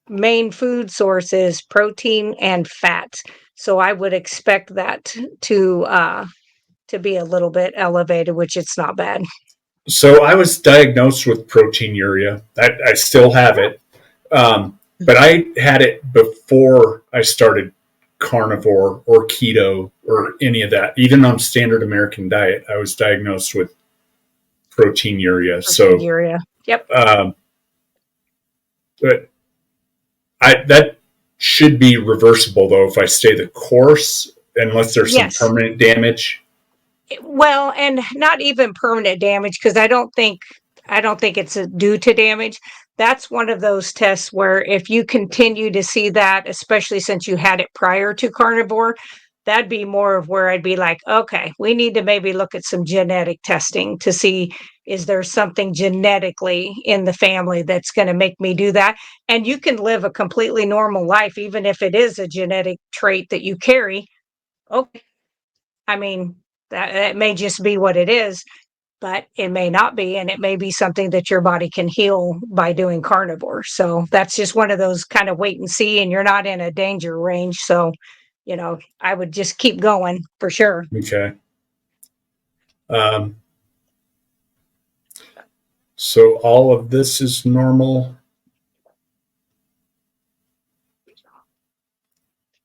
main food source is protein and fat. So I would expect that to be a little bit elevated, which it's not bad. So I was diagnosed with proteinuria. I still have Oh, it, but I had it before I started carnivore or keto or any of that. Even on standard American diet, I was diagnosed with proteinuria. So, proteinuria. Yep. um, but that should be reversible though if I stay the course, unless there's some Yes. permanent damage. Well, and not even permanent damage because I don't think it's due to damage. That's one of those tests where if you continue to see that, especially since you had it prior to carnivore, that'd be more of where I'd be like, okay, we need to maybe look at some genetic testing to see is there something genetically in the family that's going to make me do that? And you can live a completely normal life, even if it is a genetic trait that you carry. Okay, I mean, that may just be what it is, but it may not be. And it may be something that your body can heal by doing carnivore. So that's just one of those kind of wait and see, and you're not in a danger range. So, I would just keep going for sure. Okay. Um, so all of this is normal.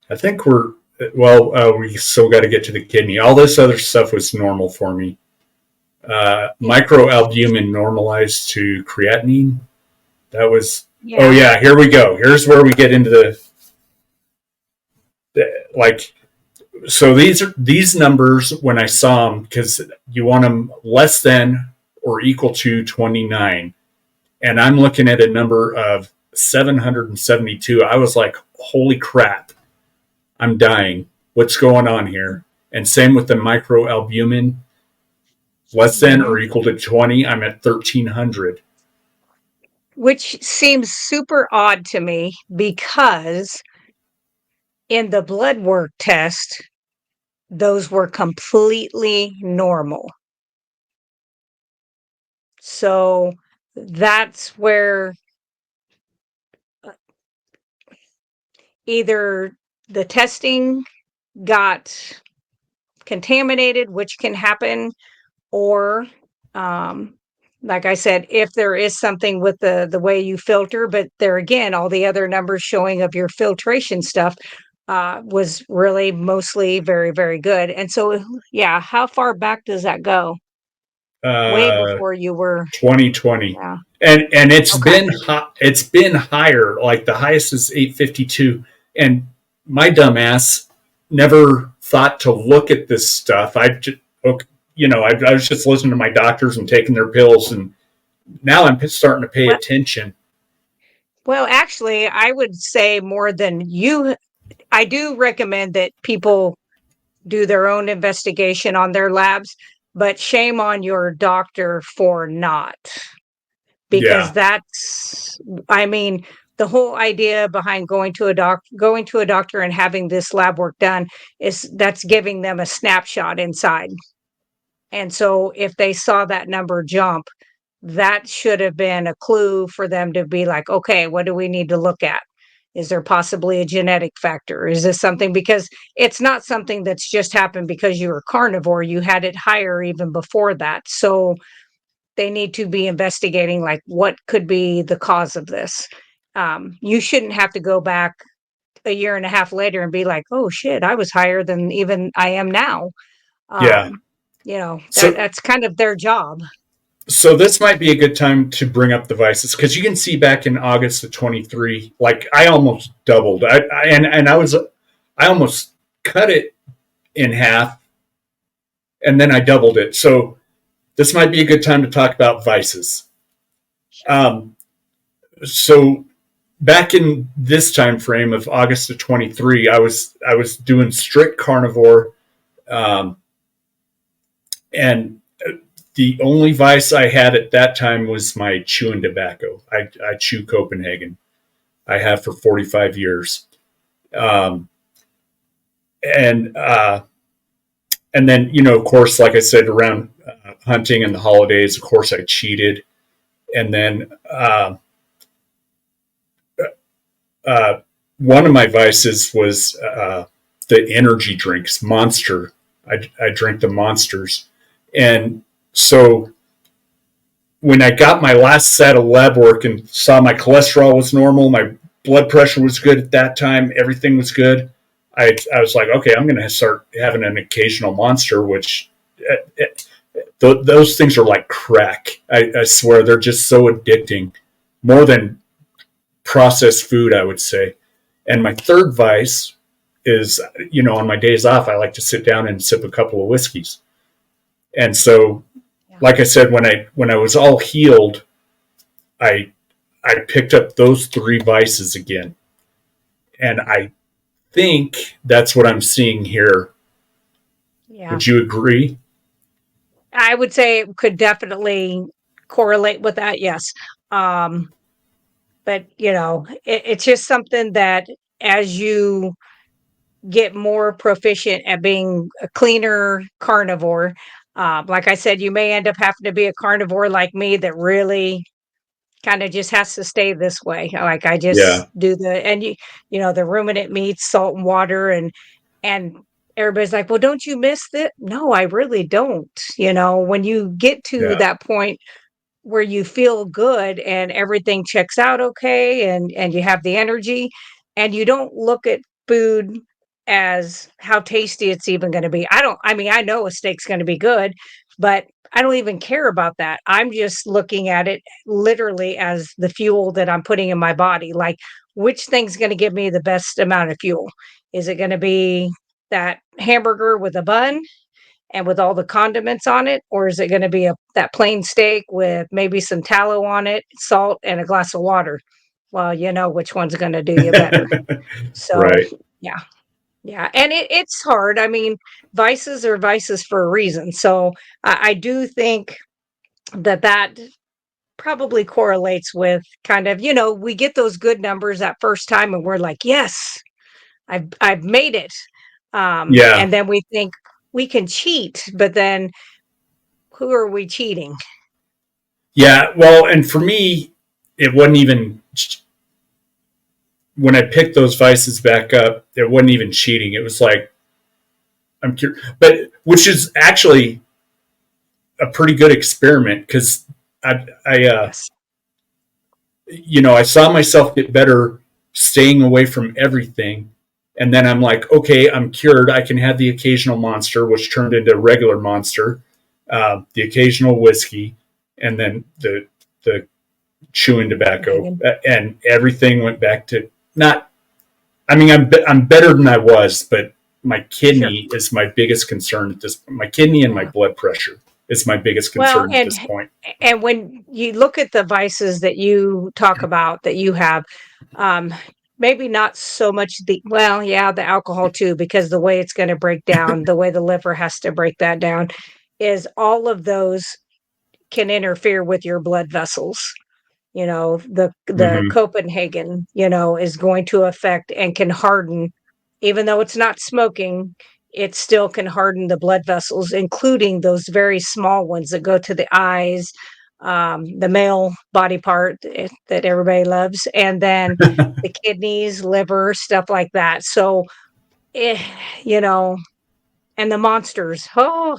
I think we still got to get to the kidney. All this other stuff was normal for me. Yeah. Microalbumin normalized to creatinine. That was, oh Yeah. yeah, here we go. Here's where we get into like, so these numbers when I saw them, because you want them less than or equal to 29. And I'm looking at a number of 772. I was like, holy crap, I'm dying. What's going on here? And same with the microalbumin, less than Hmm. or equal to 20. I'm at 1300. Which seems super odd to me because in the blood work test, those were completely normal. So that's where either the testing got contaminated, which can happen, or um, like I said, if there is something with the way you filter, but there again, all the other numbers showing of your filtration stuff was really mostly very, very good. And so, yeah, how far back does that go? Way Uh, before you were, 2020. yeah. And Okay. it's been higher. Like the highest is 852. And my dumb ass never thought to look at this stuff. I just, okay, I was just listening to my doctors and taking their pills, and now I'm starting to pay Well, attention. well, actually, I would say more than you. I do recommend that people do their own investigation on their labs, but shame on your doctor for not, because Yeah. that's, I mean, the whole idea behind going to a doctor and having this lab work done is that's giving them a snapshot inside. And so if they saw that number jump, that should have been a clue for them to be like, okay, what do we need to look at? Is there possibly a genetic factor? Is this something, because it's not something that's just happened because you were carnivore, you had it higher even before that. So they need to be investigating like what could be the cause of this. You shouldn't have to go back a year and a half later and be like, oh shit, I was higher than even I am now. Yeah. Um, So that's kind of their job. so this might be a good time to bring up the vices because you can see back in August of 23, like I almost doubled. And I almost cut it in half and then I doubled it. So this might be a good time to talk about vices. Sure. Um, so back in this time frame of August of 23, I was doing strict carnivore, um, and the only vice I had at that time was my chewing tobacco. I chew Copenhagen. I have for 45 years. Um, and and then, of course, like I said, around hunting and the holidays, of course, I cheated. And then uh, one of my vices was the energy drinks, Monster. I drink the Monsters. And so when I got my last set of lab work and saw my cholesterol was normal, my blood pressure was good at that time, everything was good. I was like, okay, I'm going to start having an occasional Monster, which those things are like crack. I swear they're just so addicting, more than processed food, I would say. And my third vice is, on my days off, I like to sit down and sip a couple of whiskeys. And so, Yeah. like I said, when I was all healed, I I picked up those three vices again, and I think that's what I'm seeing here. Yeah. Would you agree? I would say it could definitely correlate with that. Yes. Um, but it's just something that as you get more proficient at being a cleaner carnivore, like I said, you may end up having to be a carnivore like me that really kind of just has to stay this way. Like I Yeah, just do the ruminant meats, salt and water, and everybody's like, well, don't you miss it? No, I really don't. When you get to yeah, that point where you feel good and everything checks out okay, and you have the energy, and you don't look at food as how tasty it's even going to be. I mean, I know a steak's going to be good, but I don't even care about that. I'm just looking at it literally as the fuel that I'm putting in my body. Like, which thing's going to give me the best amount of fuel? Is it going to be that hamburger with a bun and with all the condiments on it, or is it going to be that plain steak with maybe some tallow on it, salt, and a glass of water? Well, you know which one's going to do you better. So, right. yeah, yeah, and it's hard. I mean, vices are vices for a reason. So, I do think that probably correlates with kind of, we get those good numbers that first time, and we're like, yes, I've made it. Yeah, And then we think we can cheat, but then who are we cheating? yeah. Well, and for me, it wasn't even when I picked those vices back up. It wasn't even cheating. It was like I'm curious, but which is actually a pretty good experiment because I Yes. I saw myself get better staying away from everything. And then I'm like, okay, I'm cured. I can have the occasional Monster, which turned into a regular Monster, the occasional whiskey, and then the chewing tobacco, Copenhagen. and everything went back to not. I mean, I'm better than I was, but my Sure. kidney is my biggest concern at this. My kidney and my Yeah. blood pressure is my biggest Well, concern at and this point. and when you look at the vices that you talk about that you have, um, maybe not so much yeah, the alcohol too, because the way it's going to break down, the way the liver has to break that down, is all of those can interfere with your blood vessels. The Mm-hmm. Copenhagen, is going to affect and can harden, even though it's not smoking. it still can harden the blood vessels, including those very small ones that go to the eyes, the male body part that everybody loves, and then the kidneys, liver, stuff like that. So, eh, you know, and the monsters. Oh,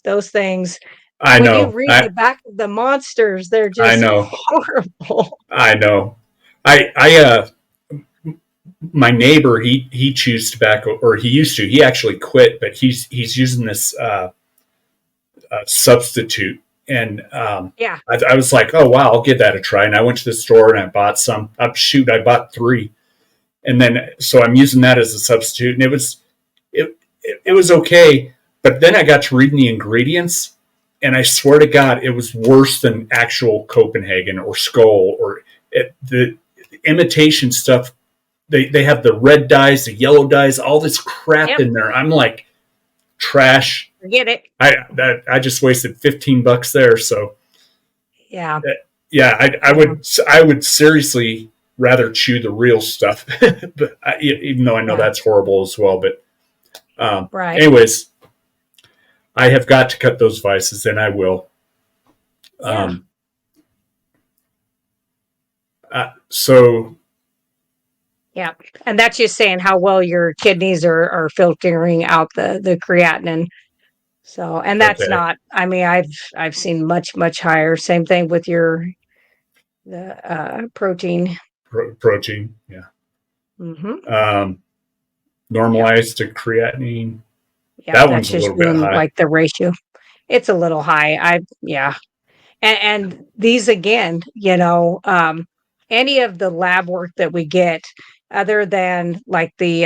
those things. I When you know. read the back of the monsters, they're I just know. horrible. I know. I my neighbor, he chews tobacco, or he used to. He actually quit, but he's using this substitute, and Yeah. I was like, oh wow, I'll give that a try. And I went to the store and I bought some. I bought three, and then so I'm using that as a substitute, and it was okay. But then I got to reading the ingredients, and I swear to God, it was worse than actual Copenhagen or Skull or the imitation stuff. They have the red dyes, the yellow dyes, all this crap Yep. in there. I'm like, trash. Forget it. I just wasted $15 there. So Yeah. yeah, Yeah. I would seriously rather chew the real stuff, but even though I know Yeah. that's horrible as well. But Right. anyways, I have got to cut those vices, and I will. Yeah. Um, so Yeah. And that's just saying how well your kidneys are filtering out the creatinine. So, and that's okay, not, I mean, I've seen much higher. Same thing with your the protein. protein, yeah. Hmm. Um, Yeah. normalized to creatinine. Yeah. That That's one's a just little bit doing high. like the ratio. It's a little high. Yeah. And these again, any of the lab work that we get, other than like the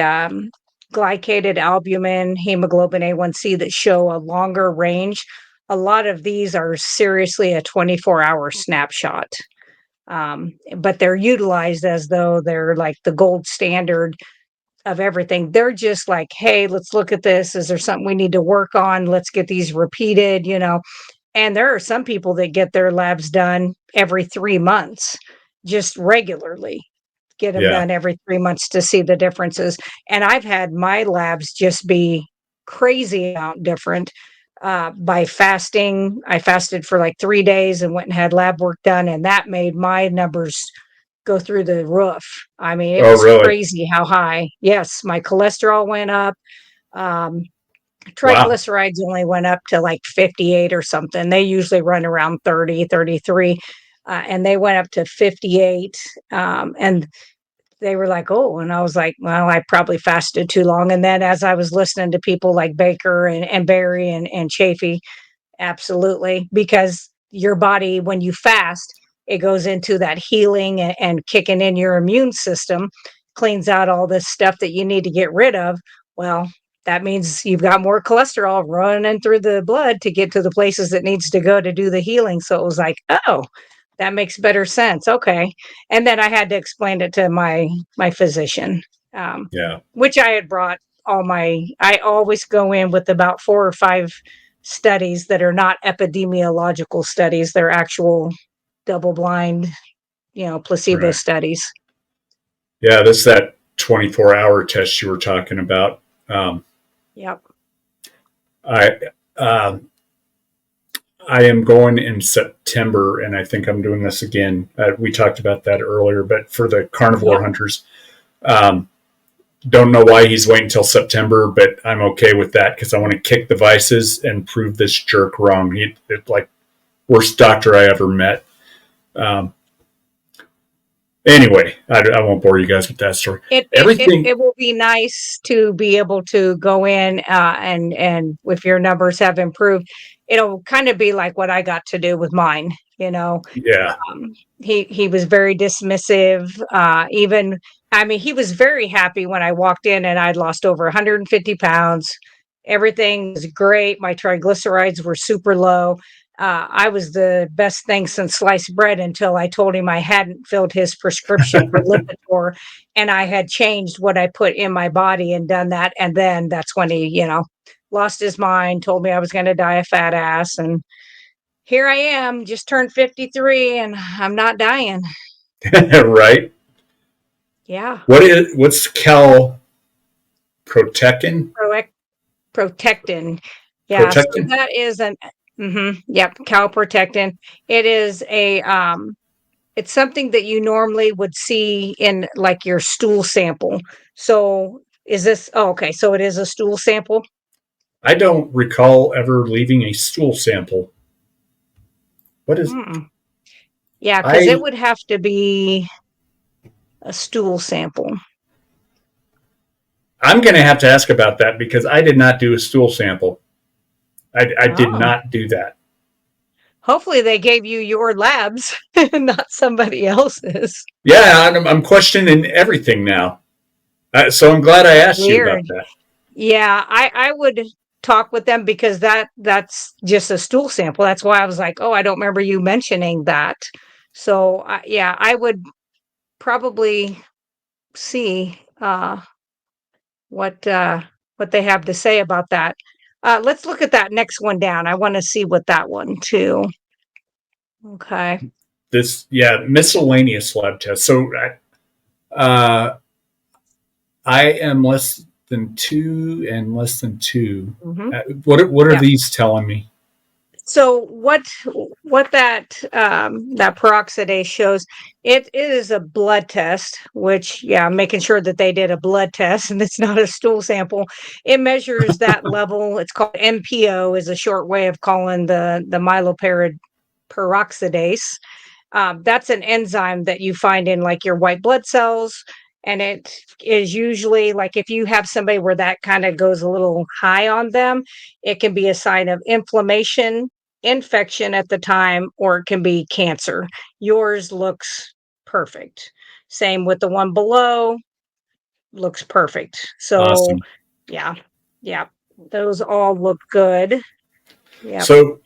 glycated albumin, hemoglobin A1C that show a longer range, a lot of these are seriously a 24-hour snapshot. But they're utilized as though they're like the gold standard of everything. They're just like, hey, let's look at this. Is there something we need to work on? Let's get these repeated. And there are some people that get their labs done every 3 months, just regularly. Get them Yeah. done every 3 months to see the differences, and I've had my labs just be crazy amount different, by fasting. I fasted for, like, 3 days and went and had lab work done, and that made my numbers go through the roof. I mean, it Oh, was really? crazy how high. Yes, my cholesterol went up, um, Wow. triglycerides only went up to like 58 or something. They usually run around 30, 33, and they went up to 58. And they were like, oh, and I was like, well, I probably fasted too long. And then as I was listening to people like Baker and Barry and Chafee, absolutely, because your body, when you fast, it goes into that healing and kicking in your immune system, cleans out all this stuff that you need to get rid of. Well, that means you've got more cholesterol running through the blood to get to the places it needs to go to do the healing. So it was like, oh, that makes better sense. Okay. And then I had to explain it to my physician, um, Yeah. which I had brought I always go in with about 4 or 5 studies that are not epidemiological studies. They're actual double blind, placebo Right. studies. Yeah. This is that 24-hour test you were talking about. Um, Yep. I um, I am going in September, and I think I'm doing this again. We talked about that earlier, but for the carnivore Yep. hunters, um, don't know why he's waiting until September, but I'm okay with that because I want to kick the vices and prove this jerk wrong. Like worst doctor I ever met. Um, anyway, I won't bore you guys with that story. Everything, It will be nice to be able to go in, and if your numbers have improved, it'll kind of be like what I got to do with mine. yeah, He was very dismissive. Even, I mean, he was very happy when I walked in and I'd lost over 150 pounds. Everything was great. My triglycerides were super low. I was the best thing since sliced bread until I told him I hadn't filled his prescription for Lipitor, and I had changed what I put in my body and done that. And then that's when he, lost his mind, told me I was going to die a fat ass. And here I am, just turned 53 and I'm not dying. right. Yeah. What's Cal Protectin? Protectin. Yeah, so Protectin? that is an yep, calprotectin. It is it's something that you normally would see in, like, your stool sample. So, is this oh, okay, so it is a stool sample? I don't recall ever leaving a stool sample. What is Mm. Yeah, because it I? would have to be a stool sample. I'm going to have to ask about that because I did not do a stool sample. I did Oh. not do that. Hopefully, they gave you your labs, not somebody else's. Yeah, I'm questioning everything now. So I'm glad I asked you about Weird. that. Yeah, I would talk with them because that's just a stool sample. That's why I was like, "Oh, I don't remember you mentioning that." So, yeah, I would probably see, what, what they have to say about that. Let's look at that next one down. I wanna see what that one too. Okay. This, yeah, miscellaneous lab test. So uh, I am less than two and less than two. Mhm. What are Yeah. these telling me? So what that that peroxidase shows, it is a blood test, which yeah, making sure that they did a blood test and it's not a stool sample. It measures that level. It's called MPO, is a short way of calling the peroxidase. That's an enzyme that you find in like your white blood cells. And it is usually like if you have somebody where that kind of goes a little high on them, it can be a sign of inflammation, infection at the time, or it can be cancer. Yours looks perfect. Same with the one below, looks perfect. So, Awesome. yeah, yeah, those all look good. Yep. So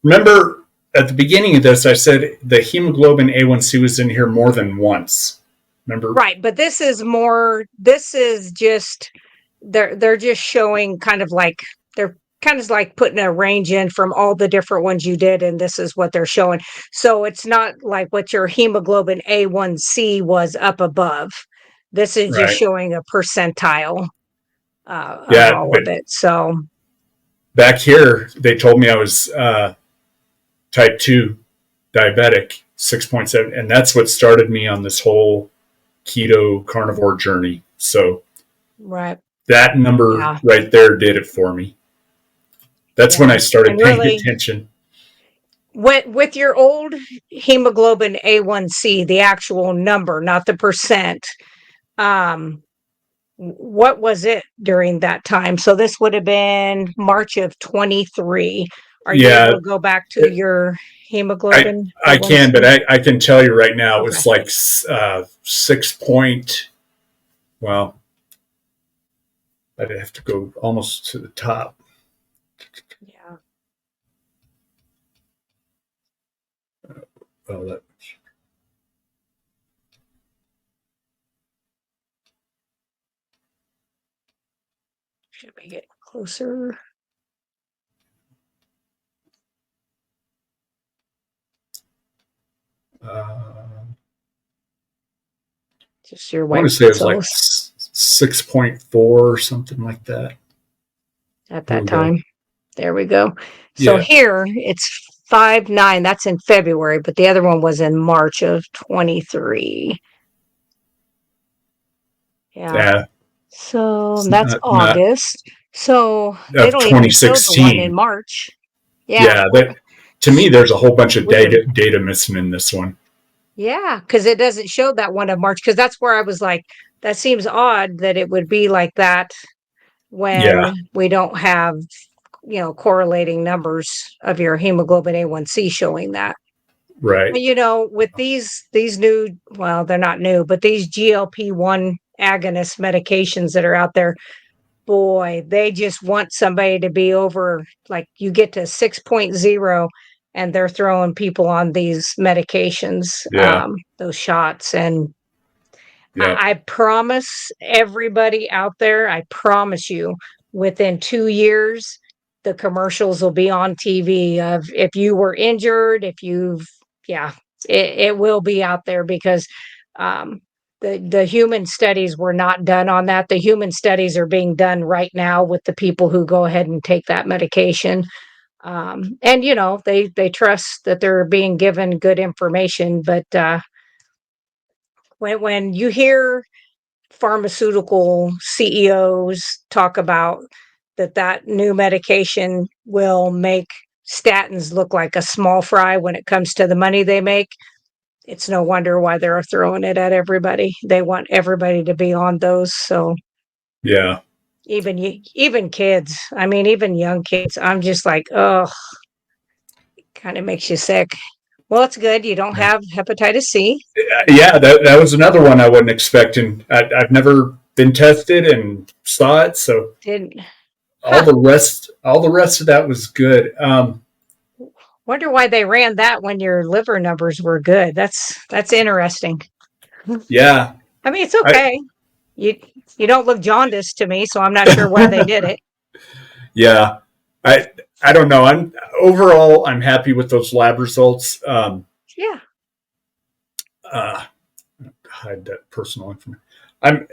remember at the beginning of this, I said the hemoglobin A1C was in here more than once. Remember? Right, but this is more, this is just they're just showing kind of like they're kind of like putting a range in from all the different ones you did, and this is what they're showing. So it's not like what your hemoglobin A1C was up above. This is just Right. showing a percentile of Yeah, all but of it. So back here they told me I was type 2 diabetic, 6.7, and that's what started me on this whole keto carnivore journey. So right, that number yeah, right there did it for me. That's when yeah, I started and paying really attention. with your old hemoglobin A1C, the actual number, not the percent. Um, what was it during that time? So this would have been March of 23. Are you able Yeah, to go back to your I hemoglobin I can, but A1C? I can tell you right now it Okay. was like 6 point. Well, I'd have to go almost to the top. Yeah. Oh, that, Should we get closer? uh, Just your I want white to say it blood was like cells 6.4 or something like that. at Here that we go. time. There we go. So Yeah, here it's 5.9. That's in February, but the other one was in March of 23. Yeah. yeah, So it's that's not August. So they of don't even show the one in 2016. March. Yeah. Yeah, that to me, there's a whole bunch of Weird. data missing in this one. Yeah, because it doesn't show that one of March. Because that's where I was like, that seems odd that it would be like that Yeah, when we don't have, correlating numbers of your hemoglobin A1C showing that. right. But, with these new, well, they're not new, but these GLP-1 agonist medications that are out there, boy, they just want somebody to be over, like you get to 6.0 and they're throwing people on these medications, Yeah, those shots. And yeah, I promise everybody out there, I promise you, within 2 years, the commercials will be on TV of if you were injured, if you've, yeah, it will be out there because, um, The human studies were not done on that. The human studies are being done right now with the people who go ahead and take that medication. And they trust that they're being given good information. But when you hear pharmaceutical CEOs talk about that new medication will make statins look like a small fry when it comes to the money they make, it's no wonder why they're throwing it at everybody. They want everybody to be on those. So Yeah. even kids, I mean, even young kids, I'm just like, oh, kind of makes you sick. Well, it's good you don't Yeah. have hepatitis C. Yeah, that was another one I wasn't expecting. I've never been tested and saw it, so Didn't, all huh? the rest of that was good. Wonder why they ran that when your liver numbers were good. That's interesting. Yeah, I mean, it's I okay. You you don't look jaundiced to me, so I'm not sure why they did it. yeah, I don't know. I'm happy with those lab results. Yeah. Uh, hide that personal information. I'm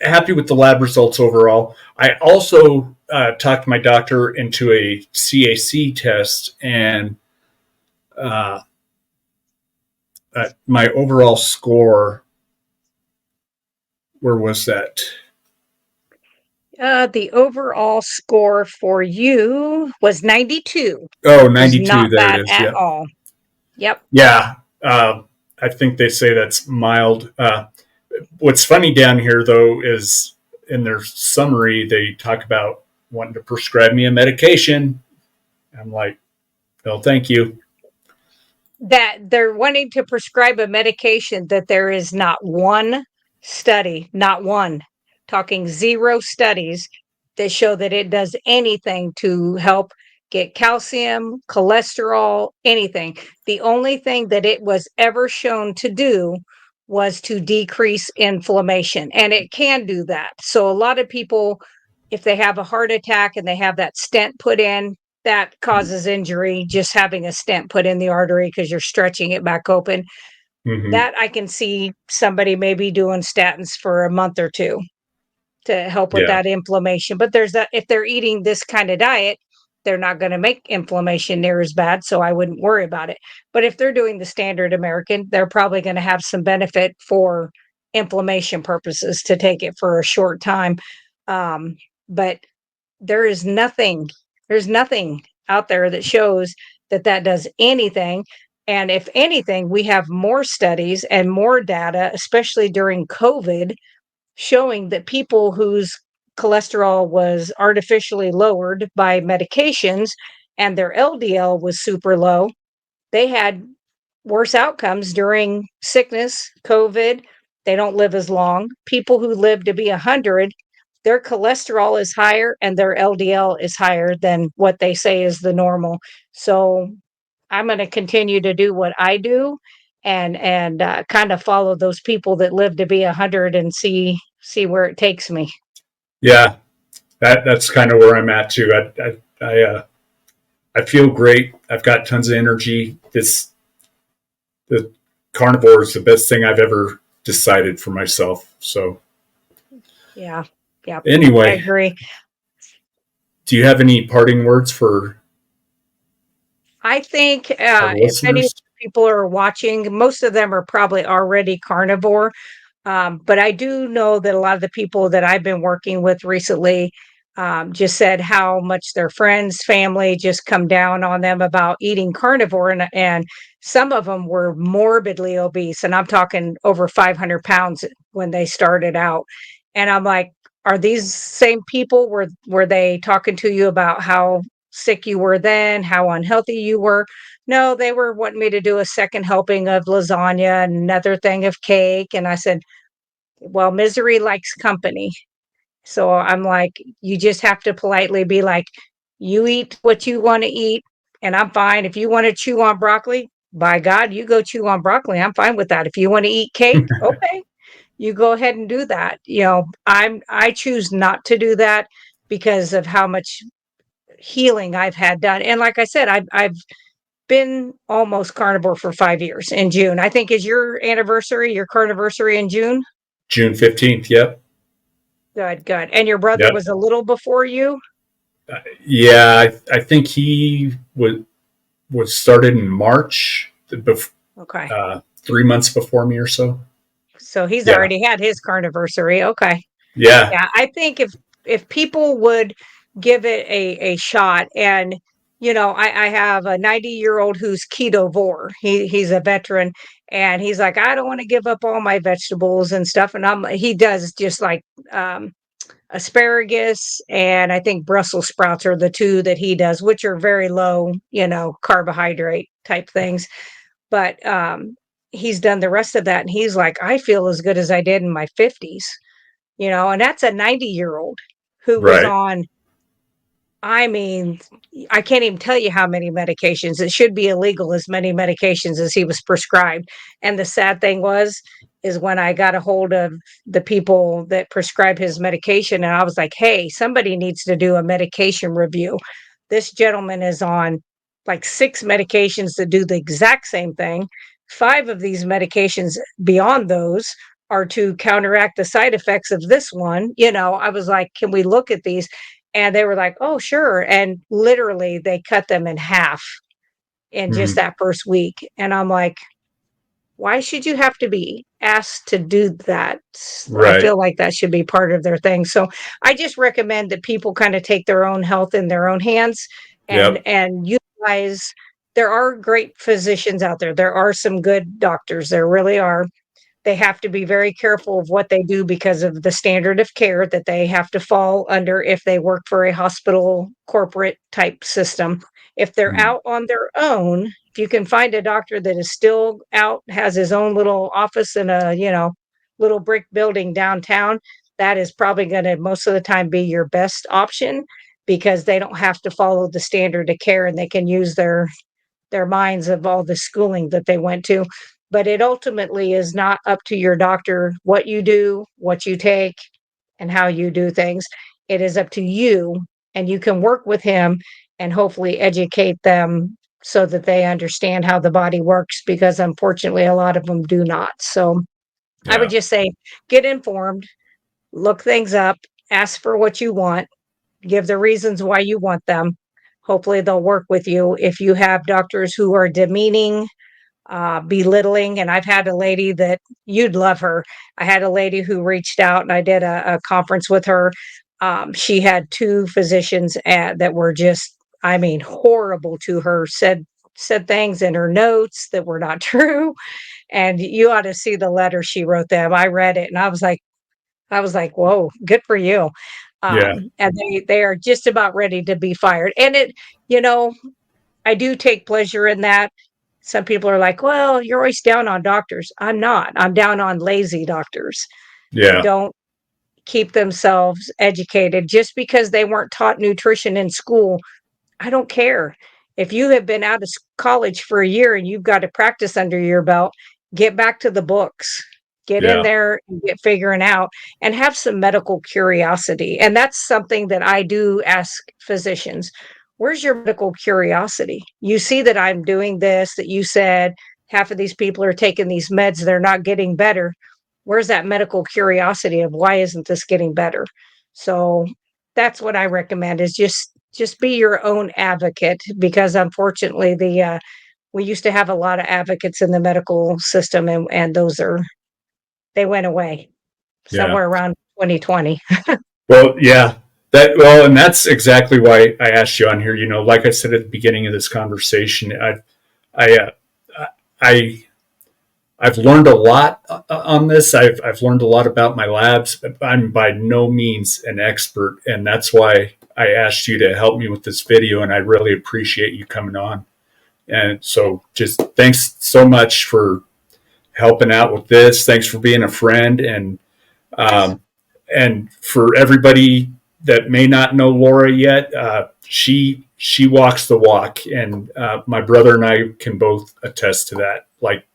happy with the lab results overall. I also talked my doctor into a CAC test, and uh, my overall score, where was that? The overall score for you was 92, Oh, which is 92. not There it bad is. at Yeah. all. Yep. Yeah. I think they say that's mild. What's funny down here, though, is in their summary, they talk about wanting to prescribe me a medication. I'm like, no, thank you. That they're wanting to prescribe a medication that there is not one study, not one, talking zero studies that show that it does anything to help get calcium, cholesterol, anything. The only thing that it was ever shown to do was to decrease inflammation, and it can do that. So a lot of people, if they have a heart attack and they have that stent put in, that causes injury, just having a stent put in the artery because you're stretching it back open. Hmm. That I can see somebody maybe doing statins for a month or two to help with Yeah. that inflammation. But there's that, if they're eating this kind of diet, they're not going to make inflammation near as bad. So I wouldn't worry about it. But if they're doing the standard American, they're probably going to have some benefit for inflammation purposes to take it for a short time. But there is nothing, there's nothing out there that shows that does anything. And if anything, we have more studies and more data, especially during COVID, showing that people whose cholesterol was artificially lowered by medications and their LDL was super low, they had worse outcomes during sickness, COVID. They don't live as long. People who live to be 100, their cholesterol is higher and their LDL is higher than what they say is the normal. So I'm going to continue to do what I do and kind of follow those people that live to be 100 and see where it takes me. Yeah. That's kind of where I'm at too. I feel great. I've got tons of energy. The carnivore is the best thing I've ever decided for myself. So Yeah. Yeah. I anyway, agree. do you have any parting words for I think our if any listeners? people are watching, most of them are probably already carnivore. But I do know that a lot of the people that I've been working with recently just said how much their friends, family just come down on them about eating carnivore. And some of them were morbidly obese. And I'm talking over 500 pounds when they started out. And I'm like, are these same people? Were they talking to you about how sick you were then, how unhealthy you were? No, they were wanting me to do a second helping of lasagna and another thing of cake. And I said, well, misery likes company. So I'm like, you just have to politely be like, you eat what you want to eat, and I'm fine. If you want to chew on broccoli, by God, you go chew on broccoli. I'm fine with that. If you want to eat cake, okay, you go ahead and do that. I choose not to do that because of how much healing I've had done. And like I said, I've been almost carnivore for 5 years in June. I think is your anniversary, your carniversary in June. June 15th. Yep. Good, good. And your brother Yep. was a little before you? Yeah, I think he was started in March, 3 months before me or so. So he's Yeah. already had his carniversary. Okay. Yeah. Yeah, I think if people would give it a shot, and I have a 90-year-old who's ketovore. He's a veteran, and he's like, I don't want to give up all my vegetables and stuff. And he does just like um, asparagus, and I think Brussels sprouts are the two that he does, which are very low, carbohydrate type things. But he's done the rest of that, and he's like, I feel as good as I did in my 50s, and that's a 90-year-old who was Right. on, I mean, I can't even tell you how many medications. It should be illegal as many medications as he was prescribed. And the sad thing is when I got a hold of the people that prescribe his medication, and I was like, hey, somebody needs to do a medication review. This gentleman is on like 6 medications that do the exact same thing. 5 of these medications beyond those are to counteract the side effects of this one. I was like, can we look at these? And they were like, "Oh, sure." And literally they cut them in half in just Mhm. that first week. And I'm like, why should you have to be asked to do that? I Right. feel like that should be part of their thing. So I just recommend that people kind of take their own health in their own hands, and Yep. utilize. There are great physicians out there. There are some good doctors. There really are. They have to be very careful of what they do because of the standard of care that they have to fall under if they work for a hospital corporate type system. If they're Mm. out on their own, if you can find a doctor that is still out, has his own little office in a, little brick building downtown, that is probably going to most of the time be your best option, because they don't have to follow the standard of care, and they can use their minds of all the schooling that they went to. But it ultimately is not up to your doctor what you do, what you take, and how you do things. It is up to you, and you can work with him and hopefully educate them so that they understand how the body works, because unfortunately a lot of them do not. So I would Yeah. just say, get informed, look things up, ask for what you want, give the reasons why you want them. Hopefully they'll work with you. If you have doctors who are demeaning, belittling, and I've had a lady that you'd love her. I had a lady who reached out, and I did a conference with her. She had 2 physicians that were just, I mean, horrible to her. Said things in her notes that were not true, and you ought to see the letter she wrote them. I read it, and I was like, "Whoa, good for you." Yeah. And they are just about ready to be fired. And you know, I do take pleasure in that. Some people are like, "Well, you're always down on doctors." I'm not. I'm down on lazy doctors that Yeah. don't keep themselves educated just because they weren't taught nutrition in school. I don't care. If you have been out of college for a year and you've got a practice under your belt, get back to the books. Get in Yeah. there and get figuring out, and have some medical curiosity. And that's something that I do ask physicians. Where's your medical curiosity? You see that I'm doing this, that you said half of these people are taking these meds, they're not getting better. Where's that medical curiosity of why isn't this getting better? So that's what I recommend, is just be your own advocate, because unfortunately we used to have a lot of advocates in the medical system, and they went away Yeah. somewhere around 2020. Well, yeah. And that's exactly why I asked you on here. Like I said at the beginning of this conversation, I, I, I've learned a lot on this. I've learned a lot about my labs. I'm by no means an expert, and that's why I asked you to help me with this video. And I really appreciate you coming on. And so, just thanks so much for helping out with this. Thanks for being a friend, Yes. um, and for everybody that may not know Laura yet, she walks the walk, and my brother and I can both attest to that. Like,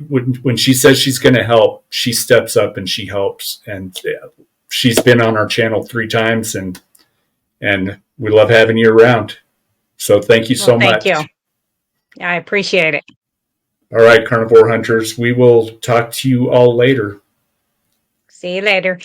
when she says she's going to help, she steps up and she helps. And she's been on our channel 3 times, and we love having you around. So thank you Well, so thank you. much. I appreciate it. All right, carnivore hunters, we will talk to you all later. See you later.